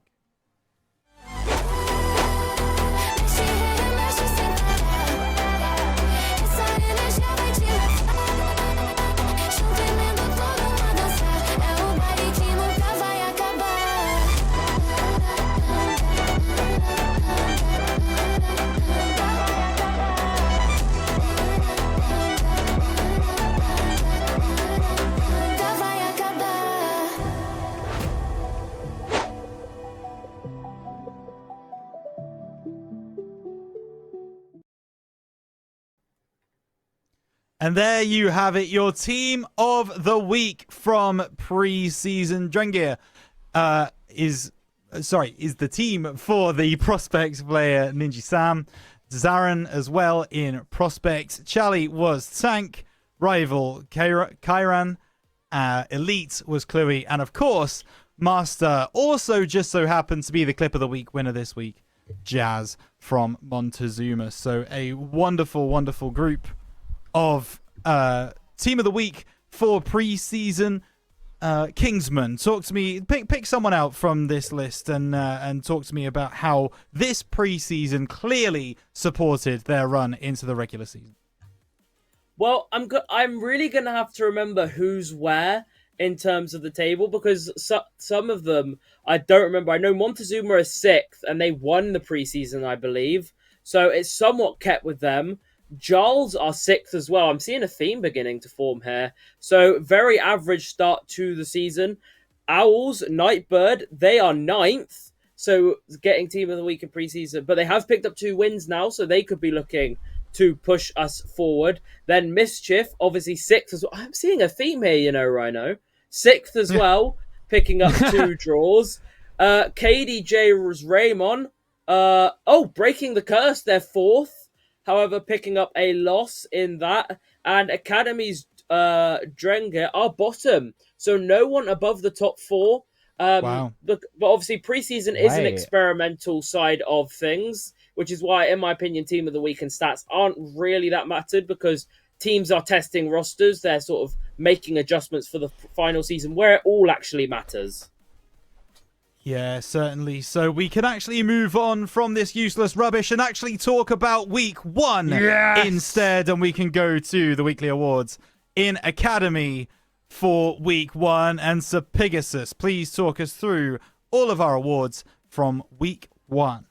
And there you have it, your team of the week from preseason. Drengir is the team for the Prospects player Ninja Sam. Zaran as well in Prospects. Chali was Tank. Rival Kairan. Elite was Chloe. And of course, Master also just so happened to be the Clip of the Week winner this week, Jazz from Montezuma. So a wonderful, wonderful group of team of the week for preseason. Kingsman, talk to me. Pick someone out from this list and talk to me about how this preseason clearly supported their run into the regular season. Well, I'm really gonna have to remember who's where in terms of the table, because some of them I don't remember. I know Montezuma is 6th and they won the preseason, I believe, so it's somewhat kept with them. Giles are 6th as well. I'm seeing a theme beginning to form here. So very average start to the season. Owls, Nightbird, they are 9th. So getting team of the week in preseason. But they have picked up 2 wins now, so they could be looking to push us forward. Then Mischief, obviously 6th as well. I'm seeing a theme here, Rhino. 6th as well, picking up 2 draws. KDJ was Raymond. Breaking the curse, they're 4th. However, picking up a loss in that. And Academy's Drenger are bottom. So no one above the top 4. Wow. But obviously preseason is an experimental side of things, which is why, in my opinion, team of the week and stats aren't really that mattered, because teams are testing rosters. They're sort of making adjustments for the final season where it all actually matters. Yeah, certainly. So we can actually move on from this useless rubbish and actually talk about week 1 instead. And we can go to the weekly awards in Academy for week 1. And Sir Pegasus, please talk us through all of our awards from week 1.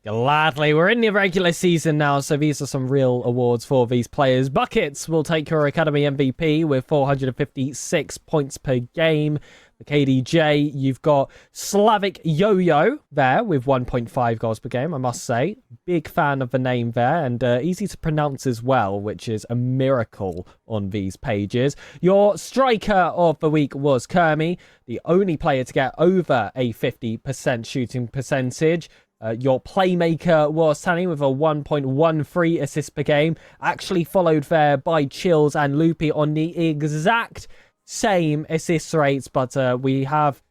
Gladly. We're in the regular season now, so these are some real awards for these players. Buckets will take your Academy MVP with 456 points per game. The KDJ, you've got Slavic Yo-Yo there with 1.5 goals per game, I must say. Big fan of the name there, and easy to pronounce as well, which is a miracle on these pages. Your striker of the week was Kermi, the only player to get over a 50% shooting percentage. Your playmaker was Tani with a 1.13 assists per game, actually followed there by Chills and Loopy on the exact same assist rates, but we have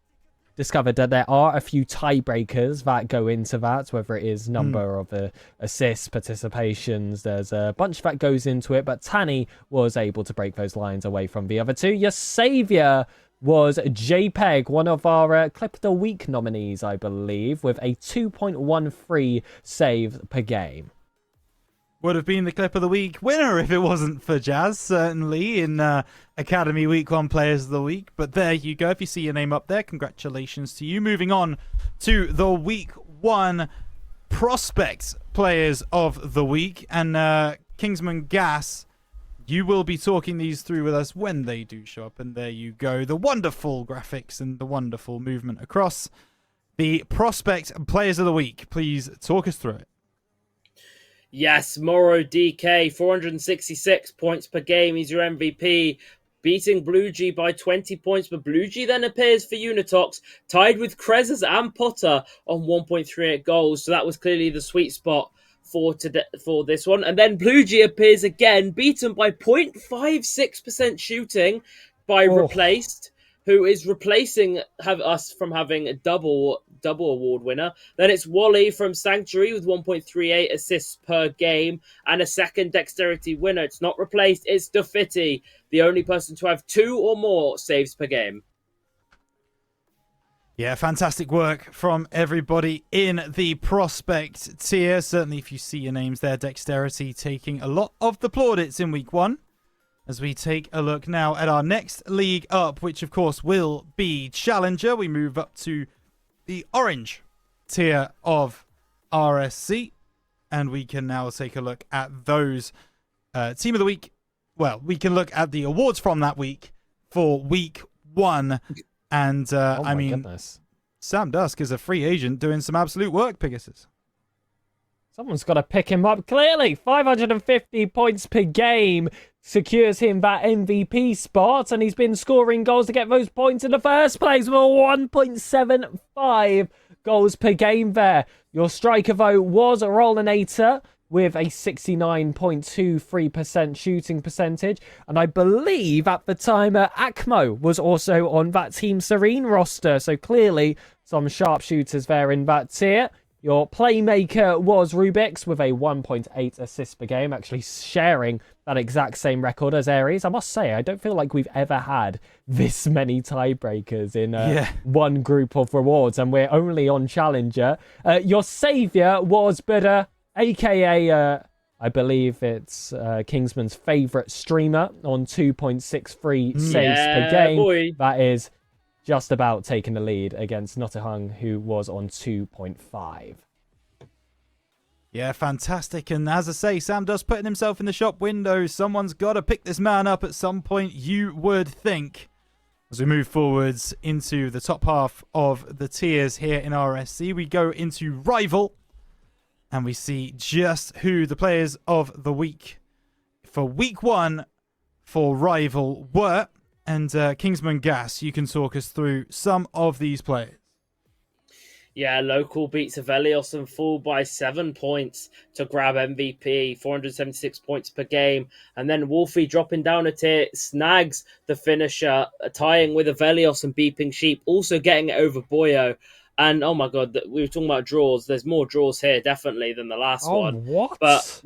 discovered that there are a few tiebreakers that go into that, whether it is number of assists, participations. There's a bunch that goes into it, but Tani was able to break those lines away from the other two. Your saviour was JPEG, one of our Clip of the Week nominees, I believe, with a 2.13 save per game. Would have been the Clip of the Week winner if it wasn't for Jazz, certainly, in Academy Week 1 Players of the Week. But there you go. If you see your name up there, congratulations to you. Moving on to the Week 1 Prospects Players of the Week. And Kingsman Gas, you will be talking these through with us when they do show up. And there you go. The wonderful graphics and the wonderful movement across the Prospects Players of the Week. Please talk us through it. Yes, Moro DK, 466 points per game. He's your MVP, beating Blue G by 20 points. But Blue G then appears for Unitox, tied with Krezes and Potter on 1.38 goals. So that was clearly the sweet spot for this one. And then Blue G appears again, beaten by 0.56% shooting by Replaced, who is replacing us from having a double award winner. Then it's Wally from Sanctuary with 1.38 assists per game and a second dexterity winner. It's not Replaced, it's Defiti, the only person to have 2 or more saves per game. Yeah, fantastic work from everybody in the Prospect tier. Certainly, if you see your names there, Dexterity taking a lot of the plaudits in week 1. As we take a look now at our next league up, which of course will be Challenger. We move up to the orange tier of RSC. And we can now take a look at those Team of the Week. Well, we can look at the awards from that week for week 1. And, goodness. Sam Dusk is a free agent doing some absolute work, Pegasus. Someone's got to pick him up. Clearly, 550 points per game secures him that MVP spot, and he's been scoring goals to get those points in the first place with a 1.75 goals per game there. Your striker, though, was a Rollinator with a 69.23% shooting percentage, and I believe at the time Akmo was also on that Team Serene roster, so clearly some sharpshooters there in that tier. Your playmaker was Rubix with a 1.8 assists per game, actually sharing that exact same record as Aries. I must say, I don't feel like we've ever had this many tiebreakers in one group of rewards, and we're only on Challenger. Your saviour was Buddha, aka, I believe it's Kingsman's favourite streamer on 2.63 saves per game. Boy. That is just about taking the lead against Notahung, who was on 2.5. Yeah, fantastic. And as I say, Sam does putting himself in the shop window. Someone's got to pick this man up at some point, you would think. As we move forwards into the top half of the tiers here in RSC, we go into Rival. And we see just who the players of the week for week 1 for Rival were. And Kingsman Gas, you can talk us through some of these players. Yeah, local beats Avelios and fall by 7 points to grab MVP, 476 points per game. And then Wolfie dropping down a tier, snags the finisher, tying with Avelios and Beeping Sheep, also getting it over Boyo. And oh my god, we were talking about draws. There's more draws here, definitely, than the last one. What? But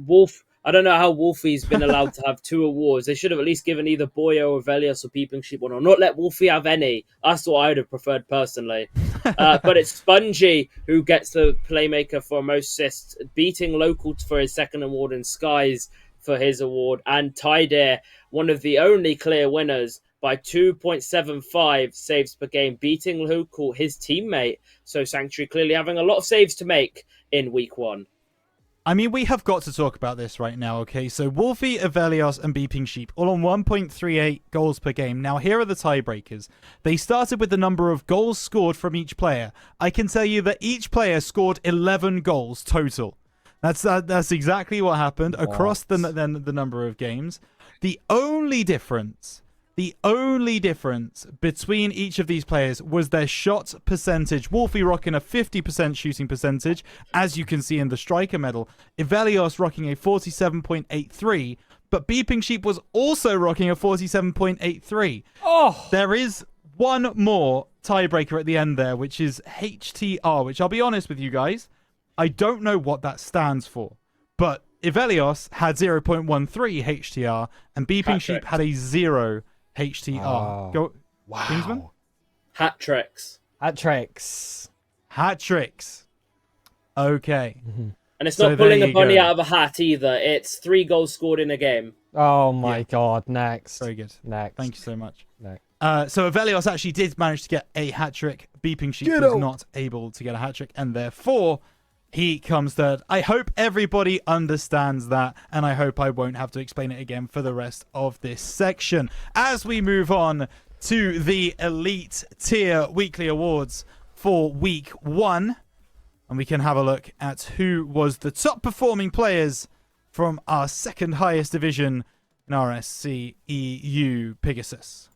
I don't know how Wolfie's been allowed to have 2 awards. They should have at least given either Boyo or Velios or Peeping Sheep one, or not let Wolfie have any. That's what I would have preferred personally. But it's Spongy who gets the playmaker for most assists, beating Local for his second award and Skies for his award. And Tydair, one of the only clear winners, by 2.75 saves per game, beating Local, his teammate. So Sanctuary clearly having a lot of saves to make in week 1. I mean, we have got to talk about this right now, okay? So Wolfie, Avelios, and Beeping Sheep, all on 1.38 goals per game. Now, here are the tiebreakers. They started with the number of goals scored from each player. I can tell you that each player scored 11 goals total. That's exactly what happened across the number of games. The only difference between each of these players was their shot percentage. Wolfie rocking a 50% shooting percentage, as you can see in the striker medal. Ivelios rocking a 47.83, but Beeping Sheep was also rocking a 47.83. Oh! There is one more tiebreaker at the end there, which is HTR, which I'll be honest with you guys, I don't know what that stands for, but Ivelios had 0.13 HTR, and Beeping Sheep had a 0 HTR. Oh. Go, Wow. Kingsman? Hat tricks. Hat tricks. Okay. And it's So not pulling there a you bunny go. out of a hat either. It's 3 goals scored in a game. Oh my god, next. Very good. Next. Thank you so much. Next. So Avelios actually did manage to get a hat trick. Beeping Sheep was not able to get a hat trick, and therefore he comes third. I hope everybody understands that, and I hope I won't have to explain it again for the rest of this section. As we move on to the Elite Tier Weekly Awards for Week 1, and we can have a look at who was the top performing players from our second highest division in RSC-EU Pegasus.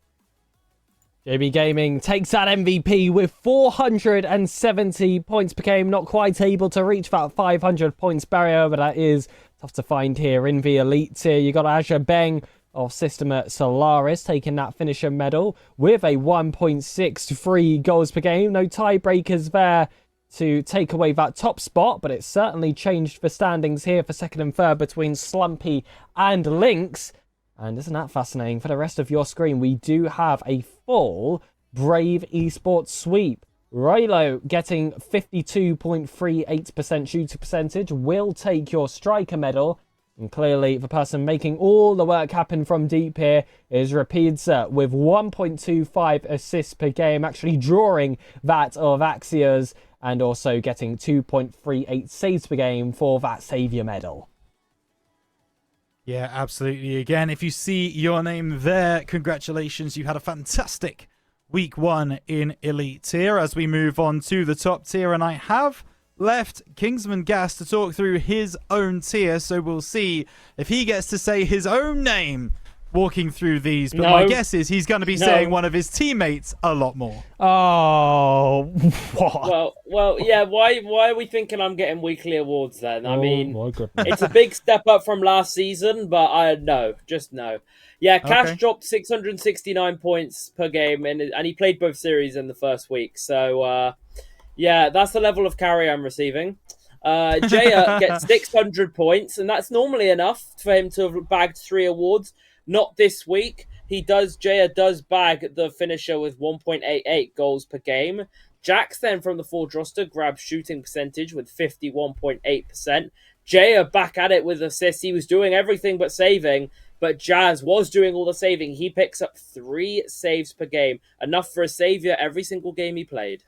JB Gaming takes that MVP with 470 points per game. Not quite able to reach that 500 points barrier, but that is tough to find here in the Elite Tier. You got Azure Beng of Systema Solaris taking that finisher medal with a 1.63 goals per game. No tiebreakers there to take away that top spot, but it certainly changed the standings here for second and third between Slumpy and Lynx. And isn't that fascinating? For the rest of your screen, we do have a full Brave Esports sweep. Rilo getting 52.38% shooter percentage will take your striker medal. And clearly, the person making all the work happen from deep here is Rapidza with 1.25 assists per game, actually drawing that of Axios, and also getting 2.38 saves per game for that saviour medal. Yeah, absolutely. Again, if you see your name there, congratulations. You had a fantastic week 1 in Elite Tier. As we move on to the top tier, and I have left Kingsman Gas to talk through his own tier, so we'll see if he gets to say his own name walking through these. But my guess is he's going to be saying one of his teammates a lot more. Oh, what? Well, yeah. Why are we thinking I'm getting weekly awards then? I mean, my goodness. it's a big step up from last season, but just no. Yeah, Cash dropped 669 points per game, and he played both series in the first week. So, yeah, that's the level of carry I'm receiving. Jaya gets 600 points, and that's normally enough for him to have bagged 3 awards. Not this week. Jaya does bag the finisher with 1.88 goals per game. Jax then from the Forge roster grabs shooting percentage with 51.8%. Jaya back at it with assists. He was doing everything but saving, but Jazz was doing all the saving. He picks up 3 saves per game, enough for a savior every single game he played.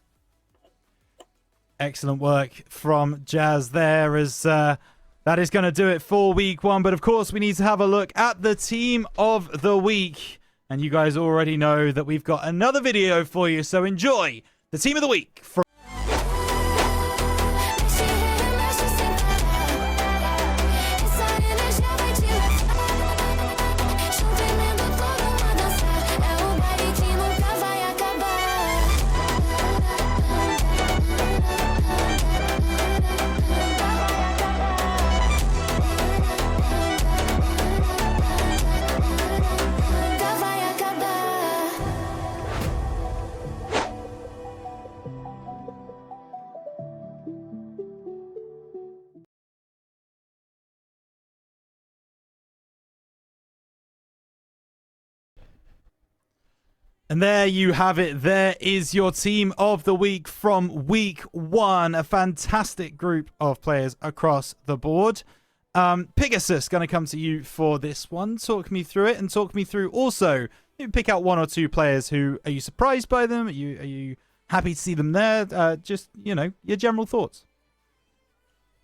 Excellent work from Jazz there, as that is going to do it for week 1. But of course, we need to have a look at the team of the week. And you guys already know that we've got another video for you, so enjoy the team of the week from And there you have it. There is your team of the week from week 1. A fantastic group of players across the board. Pegasus, going to come to you for this one. Talk me through it, and talk me through also, pick out 1 or 2 players who, are you surprised by them? Are you happy to see them there? Just, your general thoughts.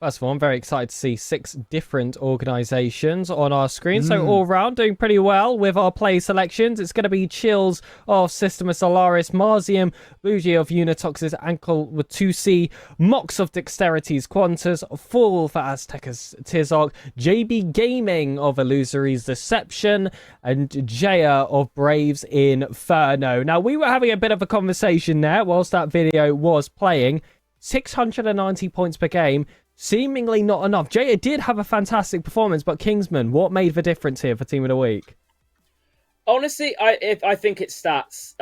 First of all, I'm very excited to see 6 different organizations on our screen. So all round, doing pretty well with our play selections. It's going to be Chills of System of Solaris, Marzium, Bougie of Unitox's Ankle with 2C, Mox of Dexterity's Quantas, Fool for Aztec's Tizok, JB Gaming of Illusory's Deception, and Jaya of Braves Inferno. Now, we were having a bit of a conversation there whilst that video was playing. 690 points per game. Seemingly not enough. Jaya did have a fantastic performance, but Kingsman, what made the difference here for Team of the Week? Honestly, I think it's stats.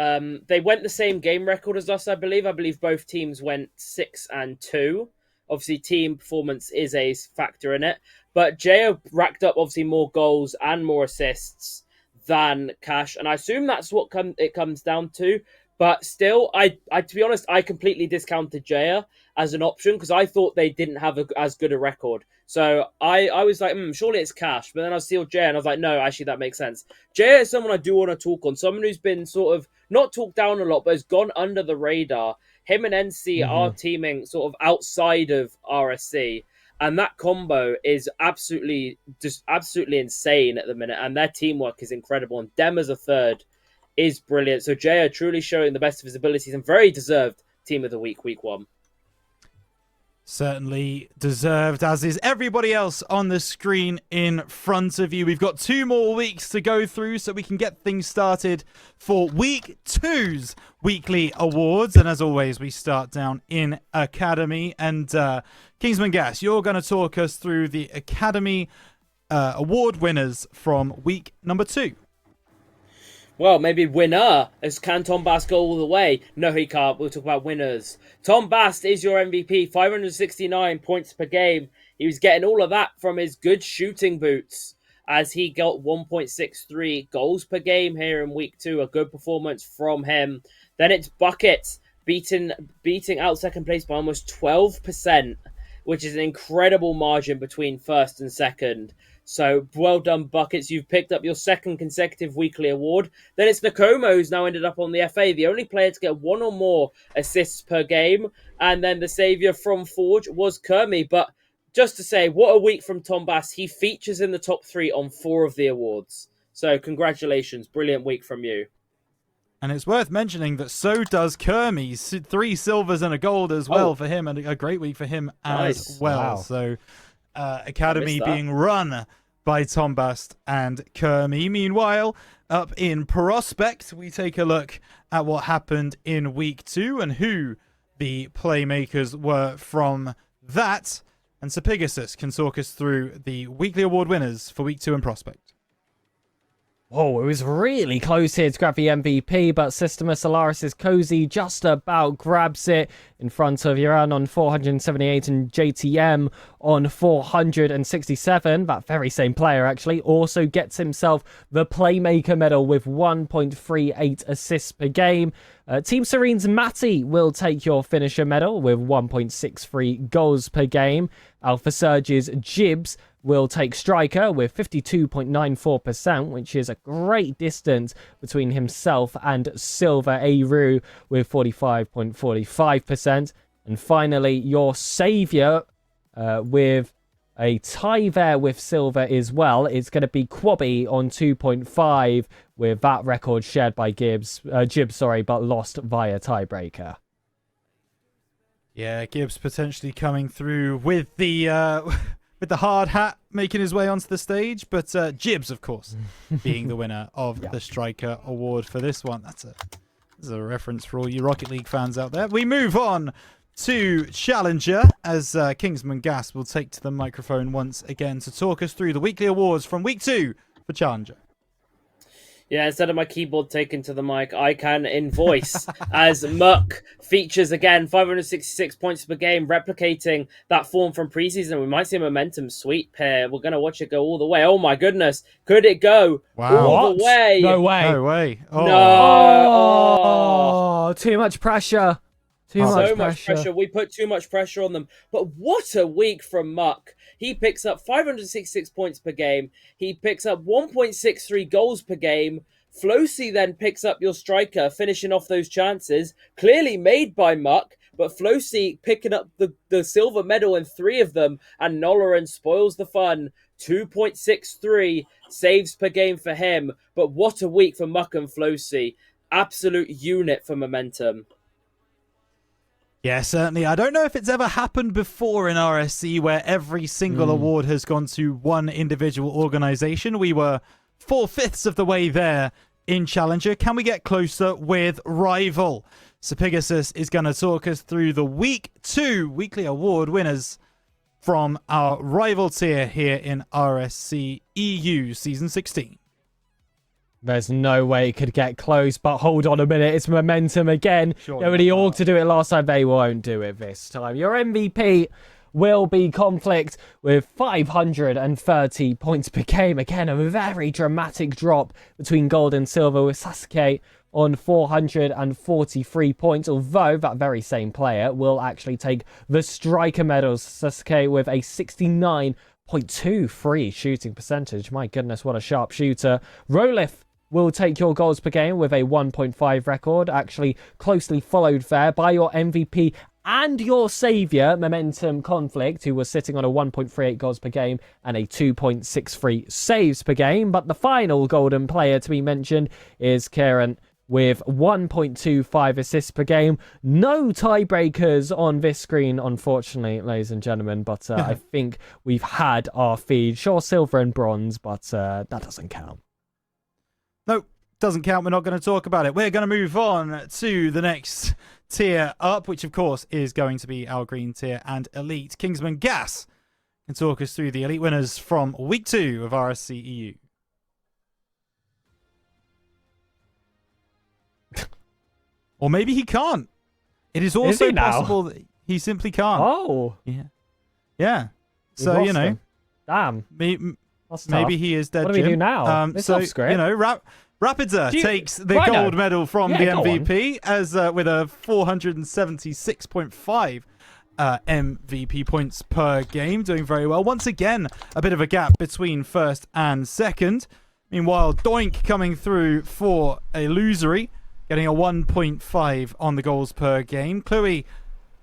They went the same game record as us, I believe. I believe both teams went 6-2. Obviously, team performance is a factor in it. But Jaya racked up, obviously, more goals and more assists than Cash. And I assume that's what it comes down to. But still, I to be honest, I completely discounted Jaya as an option because I thought they didn't have as good a record. So I was like, surely it's Cash. But then I saw Jaya and I was like, no, actually, that makes sense. Jaya is someone I do want to talk on. Someone who's been sort of not talked down a lot, but has gone under the radar. Him and NC are teaming sort of outside of RSC. And that combo is absolutely insane at the minute. And their teamwork is incredible. And Dem as a third is brilliant. So Jaya truly showing the best of his abilities and very deserved Team of the Week, week 1. Certainly deserved, as is everybody else on the screen in front of you. We've got 2 more weeks to go through so we can get things started for week 2's weekly awards. And as always, we start down in Academy. And Kingsman Gas, you're going to talk us through the Academy award winners from week number 2. Well, maybe winner, as can Tom Bast go all the way? No, he can't. We'll talk about winners. Tom Bast is your MVP, 569 points per game. He was getting all of that from his good shooting boots, as he got 1.63 goals per game here in week 2. A good performance from him. Then it's Buckets, beating out second place by almost 12%, which is an incredible margin between first and second. So, well done, Buckets. You've picked up your 2nd consecutive weekly award. Then it's Nakomo, who's now ended up on the FA, the only player to get 1 or more assists per game. And then the saviour from Forge was Kermi. But just to say, what a week from Tom Bass. He features in the top 3 on 4 of the awards. So, congratulations. Brilliant week from you. And it's worth mentioning that so does Kermie. 3 silvers and a gold as well for him, and a great week for him as well. Wow. So Academy being run by Tombast and Kermie. Meanwhile, up in Prospect, we take a look at what happened in week 2 and who the playmakers were from that. And Sir Pegasus can talk us through the weekly award winners for week 2 in Prospect. Whoa, it was really close here to grab the MVP, but Systemus Solaris' Cozy just about grabs it in front of Iran on 478 and JTM on 467. That very same player, actually, also gets himself the Playmaker medal with 1.38 assists per game. Team Serene's Matty will take your finisher medal with 1.63 goals per game. Alpha Surge's Jibs will take striker with 52.94%, which is a great distance between himself and Silver Aru with 45.45%. And finally, your saviour with a tie there with Silver as well. It's going to be Quabby on 2.5 with that record shared by Jibs, but lost via tiebreaker. Yeah, Gibbs potentially coming through with the hard hat making his way onto the stage, but Jibs, of course, being the winner of the Striker Award for this one. That's a reference for all you Rocket League fans out there. We move on to Challenger, as Kingsman Gas will take to the microphone once again to talk us through the weekly awards from week 2 for Challenger. Yeah, instead of my keyboard taken to the mic, I can invoice as Muck features again, 566 points per game, replicating that form from preseason. We might see a momentum sweep here. We're going to watch it go all the way. Oh my goodness. Could it go all the way? No way. No way. Oh. No. Oh, too much pressure. So much pressure. We put too much pressure on them. But what a week from Muck. He picks up 566 points per game. He picks up 1.63 goals per game. Flosi then picks up your striker, finishing off those chances. Clearly made by Muck, but Flosi picking up the silver medal in 3 of them. And Nolaran spoils the fun. 2.63 saves per game for him. But what a week for Muck and Flosi. Absolute unit for momentum. Yeah, certainly. I don't know if it's ever happened before in RSC where every single award has gone to one individual organization. We were 4/5 of the way there in Challenger. Can we get closer with Rival? So Pegasus is going to talk us through the week 2 weekly award winners from our Rival tier here in RSC EU Season 16. There's no way it could get close, but hold on a minute. It's momentum again. They were the org to do it last time. They won't do it this time. Your MVP will be Conflict with 530 points per game. Again, a very dramatic drop between gold and silver with Sasuke on 443 points, although that very same player will actually take the striker medals. Sasuke with a 69.23 shooting percentage. My goodness, what a sharp shooter. Rolith will take your goals per game with a 1.5 record, actually closely followed there by your MVP and your saviour, Momentum Conflict, who was sitting on a 1.38 goals per game and a 2.63 saves per game. But the final golden player to be mentioned is Kieran with 1.25 assists per game. No tiebreakers on this screen, unfortunately, ladies and gentlemen, but I think we've had our feed. Sure, silver and bronze, but that doesn't count. No, doesn't count. We're not going to talk about it. We're going to move on to the next tier up, which of course is going to be our green tier and elite. Kingsman Gas can talk us through the elite winners from week 2 of RSC-EU. Or maybe he can't. It is also possible that he simply can't. Oh. Yeah. So, you know. Him. Damn. Maybe he is dead. What do we do now? So, you know, Rapida takes the gold medal from the MVP as with a 476.5 MVP points per game, doing very well. Once again, a bit of a gap between first and second. Meanwhile, Doink coming through for a losery, getting a 1.5 on the goals per game. Chloe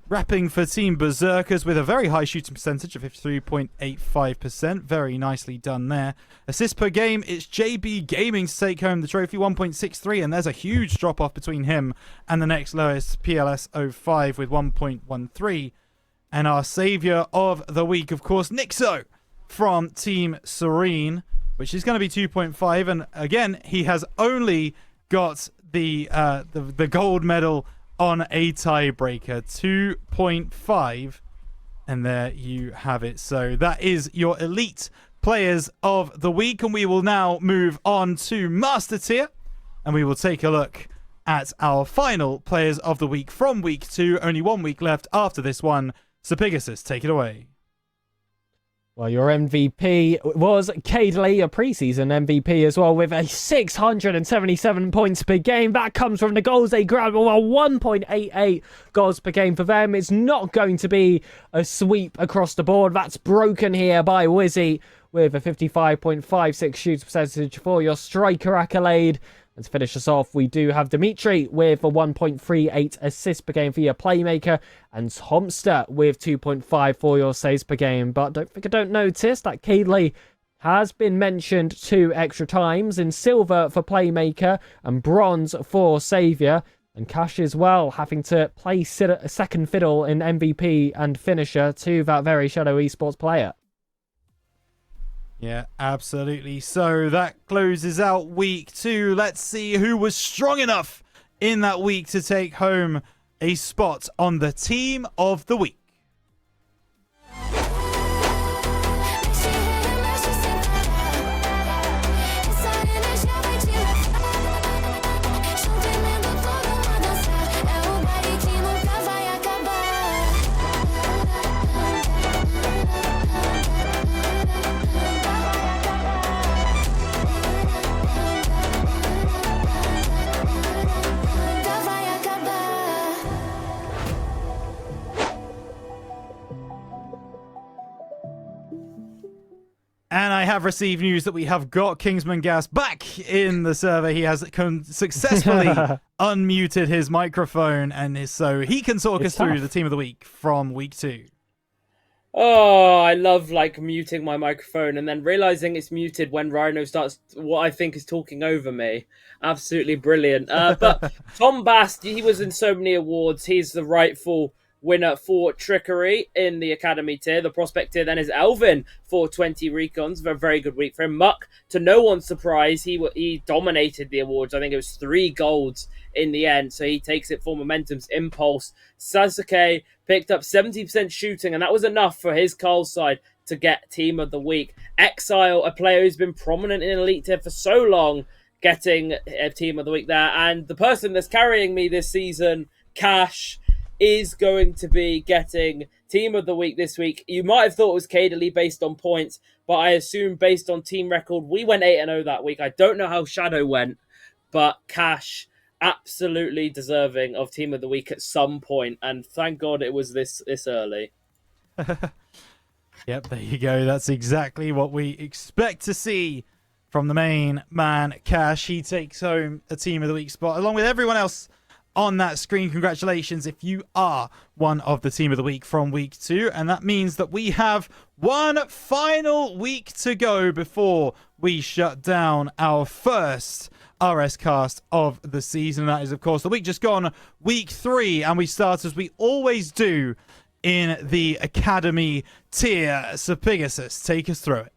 Wrapping for Team Berserkers with a very high shooting percentage of 53.85%. Very nicely done there. Assists per game, it's JB Gaming to take home the trophy, 1.63, and there's a huge drop-off between him and the next lowest, PLS05, with 1.13. And our saviour of the week, of course, Nixo from Team Serene, which is going to be 2.5. And again, he has only got the gold medal on a tiebreaker, 2.5, and there you have it. So that is your elite players of the week, and we will now move on to Master Tier, and we will take a look at our final players of the week from week 2. Only 1 week left after this one. So Pegasus, take it away. Well, your MVP was Cadley, a preseason MVP as well, with a 677 points per game. That comes from the goals they grabbed. Well, 1.88 goals per game for them. It's not going to be a sweep across the board. That's broken here by Wizzy with a 55.56 shoots percentage for your striker accolade. And to finish us off, we do have Dimitri with a 1.38 assists per game for your playmaker, and Tomster with 2.5 for your saves per game. But don't notice that Cadley has been mentioned 2 extra times, in silver for playmaker and bronze for saviour. And Cash as well, having to play second fiddle in MVP and finisher to that very Shadow Esports player. Yeah, absolutely. So that closes out week 2. Let's see who was strong enough in that week to take home a spot on the team of the week. And I have received news that we have got Kingsman Gas back in the server. He has successfully unmuted his microphone, and so he can talk us through the team of the week from week 2. Oh, I love muting my microphone and then realizing it's muted when Rhino starts what I think is talking over me. Absolutely brilliant. But Tom Bast, he was in so many awards. He's the rightful winner for Trickery in the Academy tier. The prospect tier then is Elvin for 20 recons. A very good week for him. Muck, to no one's surprise, he dominated the awards. I think it was 3 golds in the end, so he takes it for Momentum's Impulse. Sasuke picked up 70% shooting, and that was enough for his Carl side to get Team of the Week. Exile, a player who's been prominent in Elite tier for so long, getting a Team of the Week there. And the person that's carrying me this season, Cash, is going to be getting Team of the Week this week. You might have thought it was Cadley based on points, but I assume based on team record, we went 8-0 that week. I don't know how Shadow went, but Cash, absolutely deserving of Team of the Week at some point, and thank God it was this early. Yep, there you go. That's exactly what we expect to see from the main man, Cash. He takes home a Team of the Week spot, along with everyone else on that screen. Congratulations if you are one of the Team of the Week from week 2. And that means that we have one final week to go before we shut down our first RScast of the season. That is, of course, the week just gone, week 3. And we start, as we always do, in the Academy tier. So Pegasus, take us through it.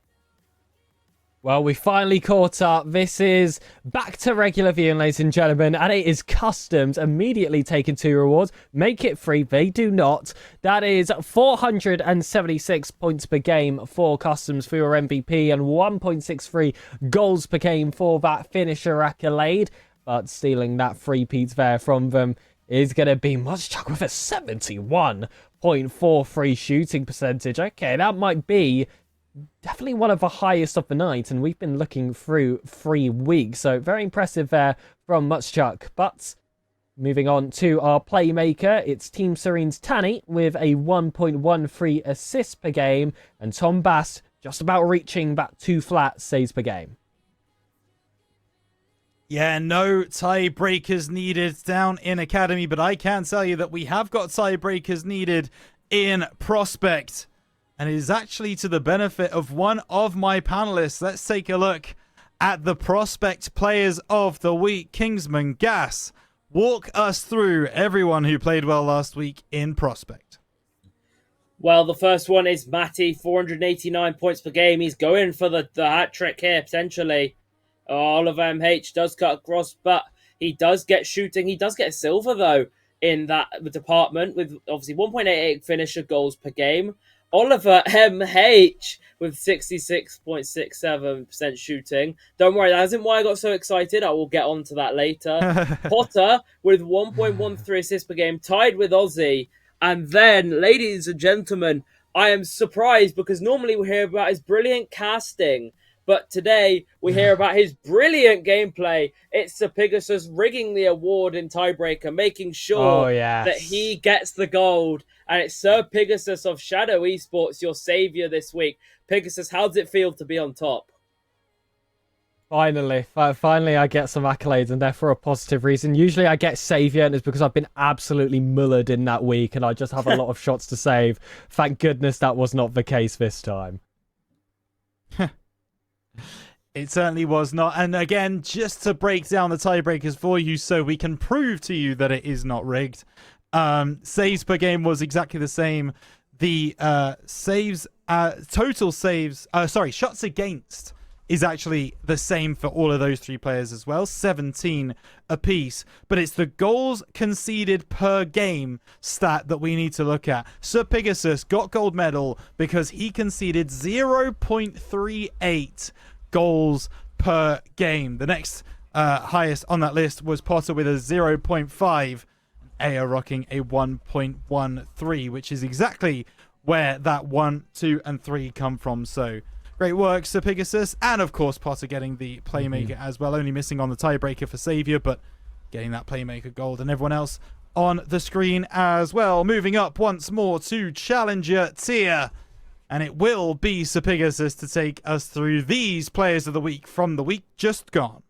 Well, we finally caught up. This is back to regular viewing, ladies and gentlemen, and it is customs. Immediately taking 2 rewards. Make it free. They do not. That is 476 points per game for customs for your MVP and 1.63 goals per game for that finisher accolade. But stealing that free Pete there from them is going to be Muchchuck with a 71.43 shooting percentage. Okay, that might be definitely one of the highest of the night, and we've been looking through 3 weeks, so very impressive there from Muchchuck. But moving on to our playmaker, it's Team Serene's Tanny with a 1.13 assists per game, and Tom Bass just about reaching that 2 flat saves per game. Yeah, no tiebreakers needed down in Academy, but I can tell you that we have got tiebreakers needed in Prospect. And it is actually to the benefit of one of my panelists. Let's take a look at the Prospect Players of the Week. Kingsman Gas, walk us through everyone who played well last week in Prospect. Well, the first one is Matty, 489 points per game. He's going for the hat-trick here, potentially. Oliver MH does cut across, but he does get shooting. He does get silver, though, in that department, with obviously 1.88 finisher goals per game. Oliver MH with 66.67% shooting. Don't worry, that isn't why I got so excited. I will get on to that later. Potter with 1.13 assists per game, tied with Ozzy. And then, ladies and gentlemen, I am surprised because normally we hear about his brilliant casting, but today we hear about his brilliant gameplay. It's Sir Pegasus rigging the award in tiebreaker, making sure that he gets the gold. And it's Sir Pegasus of Shadow Esports, your savior this week. Pegasus, how does it feel to be on top? Finally I get some accolades, and they're for a positive reason. Usually I get savior, and it's because I've been absolutely mullered in that week, and I just have a lot of shots to save. Thank goodness that was not the case this time. It certainly was not. And again, just to break down the tiebreakers for you so we can prove to you that it is not rigged. Saves per game was exactly the same. The shots against is actually the same for all of those three players as well, 17 apiece. But it's the goals conceded per game stat that we need to look at. Sir Pegasus got gold medal because he conceded 0.38 goals per game. The next highest on that list was Potter with a 0.5. Aya rocking a 1.13, which is exactly where that 1, 2, and 3 come from. So great work, Sir Pegasus. And of course, Potter getting the playmaker as well, only missing on the tiebreaker for Savior, but getting that playmaker gold, and everyone else on the screen as well. Moving up once more to Challenger tier. And it will be Sir Pegasus to take us through these players of the week from the week just gone.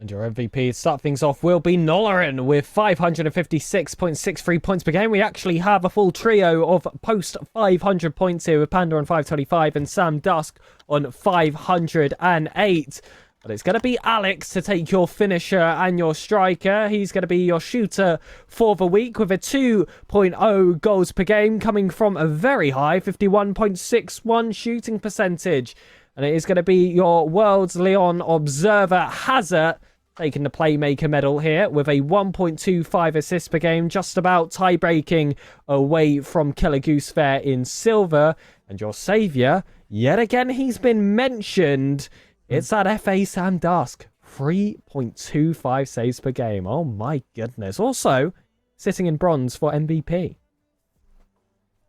And your MVP to start things off will be Nolarin with 556.63 points per game. We actually have a full trio of post 500 points here with Panda on 525 and Sam Dusk on 508. But it's going to be Alex to take your finisher and your striker. He's going to be your shooter for the week with a 2.0 goals per game, coming from a very high 51.61 shooting percentage. And it is going to be your World's Leon Observer Hazard taking the Playmaker medal here with a 1.25 assists per game, just about tie-breaking away from Killer Goose Fair in silver. And your saviour, yet again, he's been mentioned. It's that FA Sam Dusk, 3.25 saves per game. Oh my goodness. Also, sitting in bronze for MVP.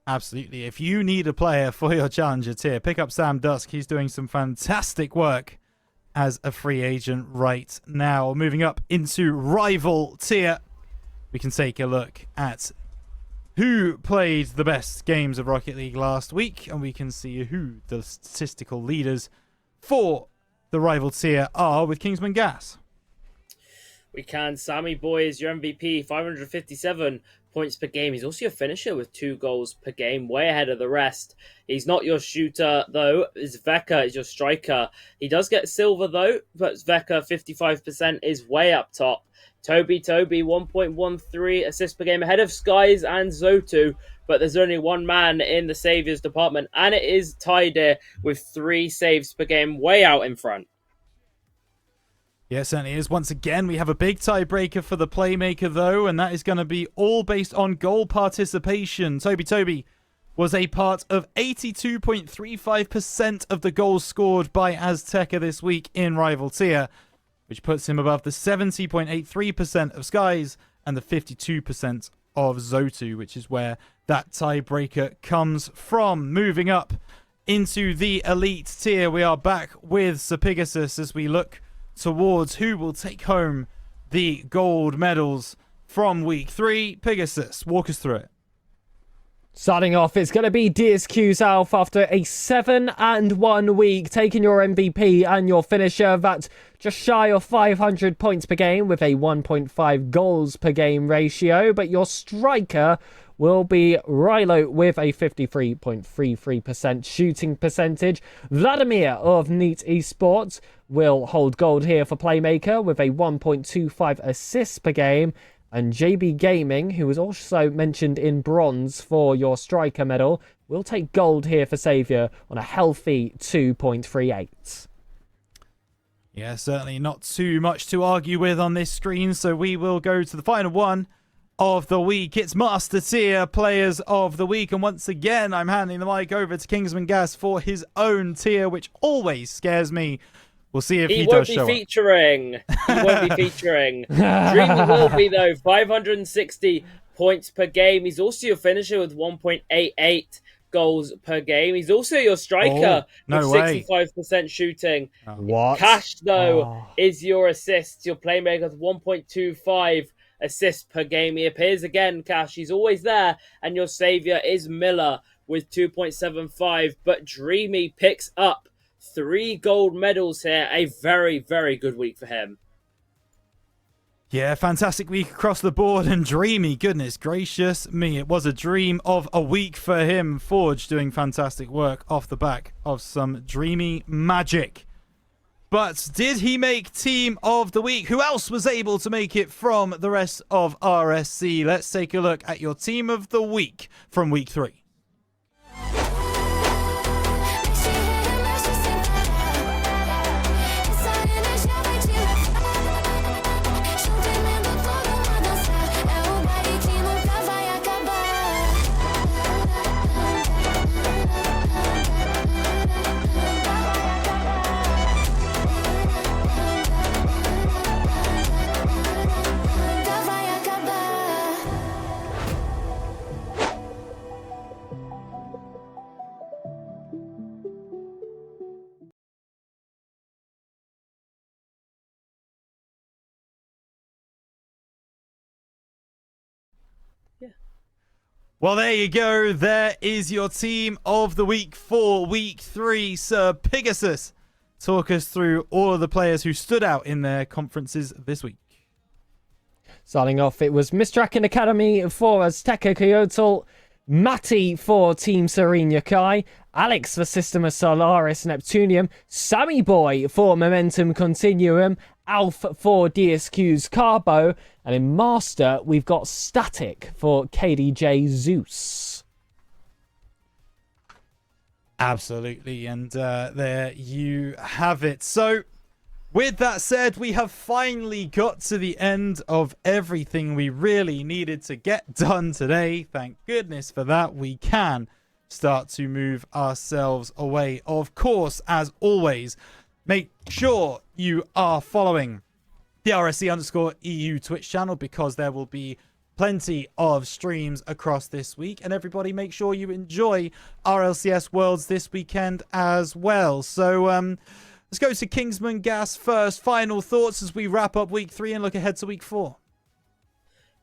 Absolutely. If you need a player for your Challenger tier, pick up Sam Dusk. He's doing some fantastic work as a free agent right now. Moving up into Rival tier, we can take a look at who played the best games of Rocket League last week, and we can see who the statistical leaders for the Rival tier are with Kingsman Gas. We can. Sammy Boy is your MVP, 557 points per game. He's also your finisher with 2 goals per game, way ahead of the rest. He's not your shooter, though. Zveka is your striker. He does get silver, though, but Zveka, 55%, is way up top. Toby, 1.13 assists per game, ahead of Skies and Zotu, but there's only one man in the saviors department, and it is Tyder with 3 saves per game, way out in front. Yeah, it certainly is. Once again, we have a big tiebreaker for the Playmaker, though, and that is going to be all based on goal participation. Toby was a part of 82.35% of the goals scored by Azteca this week in Rival tier, which puts him above the 70.83% of Skies and the 52% of Zotu, which is where that tiebreaker comes from. Moving up into the Elite tier, we are back with Sir Pegasus as we look towards who will take home the gold medals from week 3. Pegasus, walk us through it. Starting off, it's going to be DSQ's Alf after a 7-1 week, taking your MVP and your finisher. That's just shy of 500 points per game with a 1.5 goals per game ratio. But your striker will be Rilo with a 53.33% shooting percentage. Vladimir of Neat Esports will hold gold here for Playmaker with a 1.25 assists per game. And JB Gaming, who was also mentioned in bronze for your striker medal, will take gold here for Saviour on a healthy 2.38. Yeah, certainly not too much to argue with on this screen, so we will go to the final one of the week. It's Master Tier Players of the Week, and once again, I'm handing the mic over to Kingsman Gas for his own tier, which always scares me. We'll see if he does show up. He won't be featuring. Dreamy will be, though. 560 points per game. He's also your finisher with 1.88 goals per game. He's also your striker with 65% shooting. What? Cash, though, is your assist. Your playmaker with 1.25 assists per game. He appears again, Cash. He's always there. And your saviour is Miller with 2.75. But Dreamy picks up 3 gold medals here. A very, very good week for him. Yeah, fantastic week across the board, and Dreamy, goodness gracious me, it was a dream of a week for him. Forge doing fantastic work off the back of some Dreamy magic. But did he make Team of the Week? Who else was able to make it from the rest of RSC? Let's take a look at your Team of the Week from week 3. Well, there you go. There is your Team of the Week for week 3. Sir Pegasus, talk us through all of the players who stood out in their conferences this week. Starting off, it was SpartanWare for Azteca Coyotl, Matty for Team Serena Kai, Alex for System of Solaris Neptunium, Sammy Boy for Momentum Continuum, Alf for DSQ's Carbo, and in Master, we've got Static for KDJ Zeus. Absolutely, and there you have it. So, with that said, we have finally got to the end of everything we really needed to get done today. Thank goodness for that. We can start to move ourselves away. Of course, as always, make sure you are following the rsc_eu Twitch channel, because there will be plenty of streams across this week. And everybody, make sure you enjoy RLCS Worlds this weekend as well. So, let's go to Kingsman Gas first. Final thoughts as we wrap up week 3 and look ahead to week 4.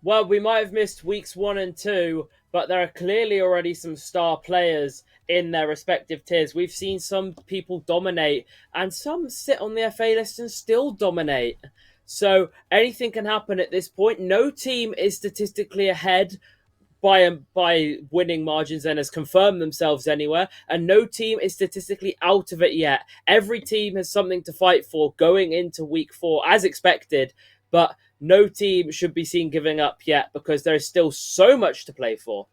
Well, we might have missed weeks 1 and 2, but there are clearly already some star players in their respective tiers. We've seen some people dominate, and some sit on the FA list and still dominate. So anything can happen at this point. No team is statistically ahead by winning margins and has confirmed themselves anywhere, and no team is statistically out of it yet. Every team has something to fight for going into week 4 as expected, but no team should be seen giving up yet, because there is still so much to play for.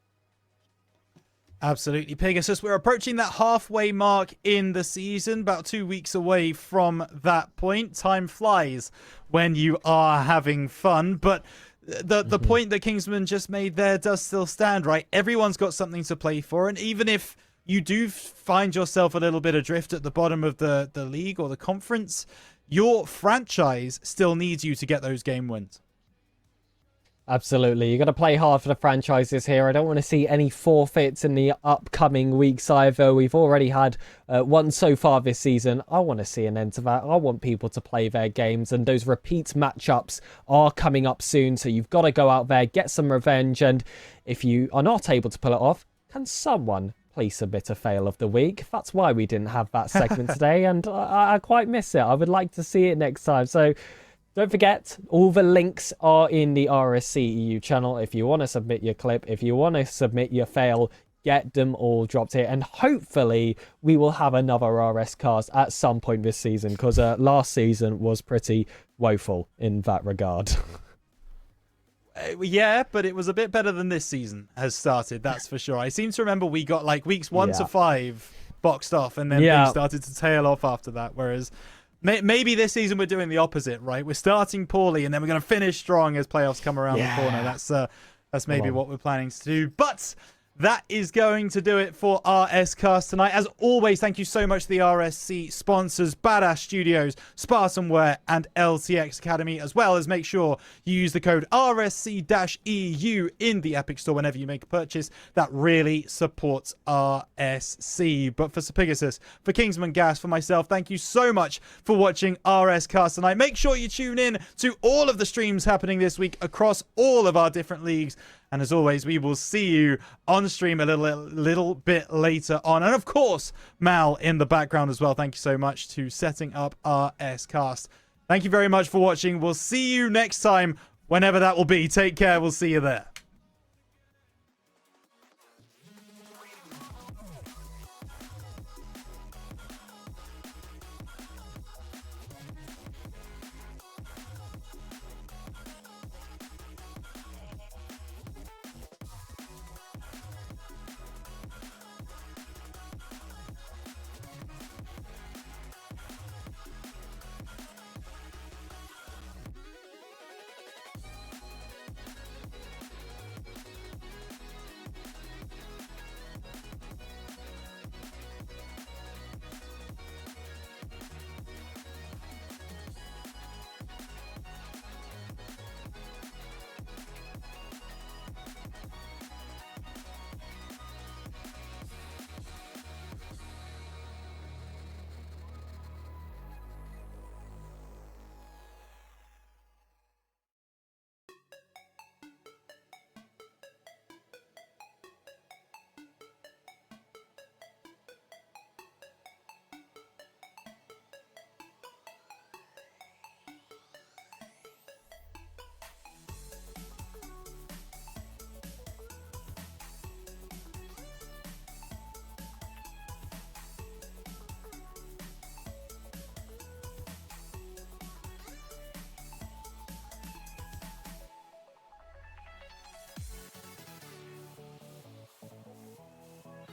Absolutely, Pegasus. We're approaching that halfway mark in the season, about 2 weeks away from that point. Time flies when you are having fun, but the point that Kingsman just made there does still stand, right? Everyone's got something to play for, and even if you do find yourself a little bit adrift at the bottom of the league or the conference, your franchise still needs you to get those game wins. Absolutely. You've got to play hard for the franchises here. I don't want to see any forfeits in the upcoming weeks either. We've already had one so far this season. I want to see an end to that. I want people to play their games, and those repeat matchups are coming up soon. So you've got to go out there, get some revenge, and if you are not able to pull it off, Can someone please submit a fail of the week? That's why we didn't have that segment today, and I quite miss it. I would like to see it next time. So don't forget, all the links are in the RSC-eu channel. If you want to submit your clip, if you want to submit your fail, get them all dropped here. And hopefully we will have another RScast at some point this season, because last season was pretty woeful in that regard. Yeah, but it was a bit better than this season has started, that's for sure. I seem to remember we got like weeks 1 to 5 boxed off, and then things started to tail off after that, whereas maybe this season we're doing the opposite, right? We're starting poorly, and then we're going to finish strong as playoffs come around the corner. That's maybe what we're planning to do. But that is going to do it for RScast tonight. As always, thank you so much to the RSC sponsors, Badass Studios, SpartanWare, and LTXAcademy, as well as make sure you use the code RSC-EU in the Epic Store whenever you make a purchase. That really supports RSC. But for Sir Pegasus, for Kingsman Gas, for myself, thank you so much for watching RScast tonight. Make sure you tune in to all of the streams happening this week across all of our different leagues. And as always, we will see you on stream a little bit later on. And of course, Mal in the background as well. Thank you so much to setting up RScast. Thank you very much for watching. We'll see you next time, whenever that will be. Take care. We'll see you there.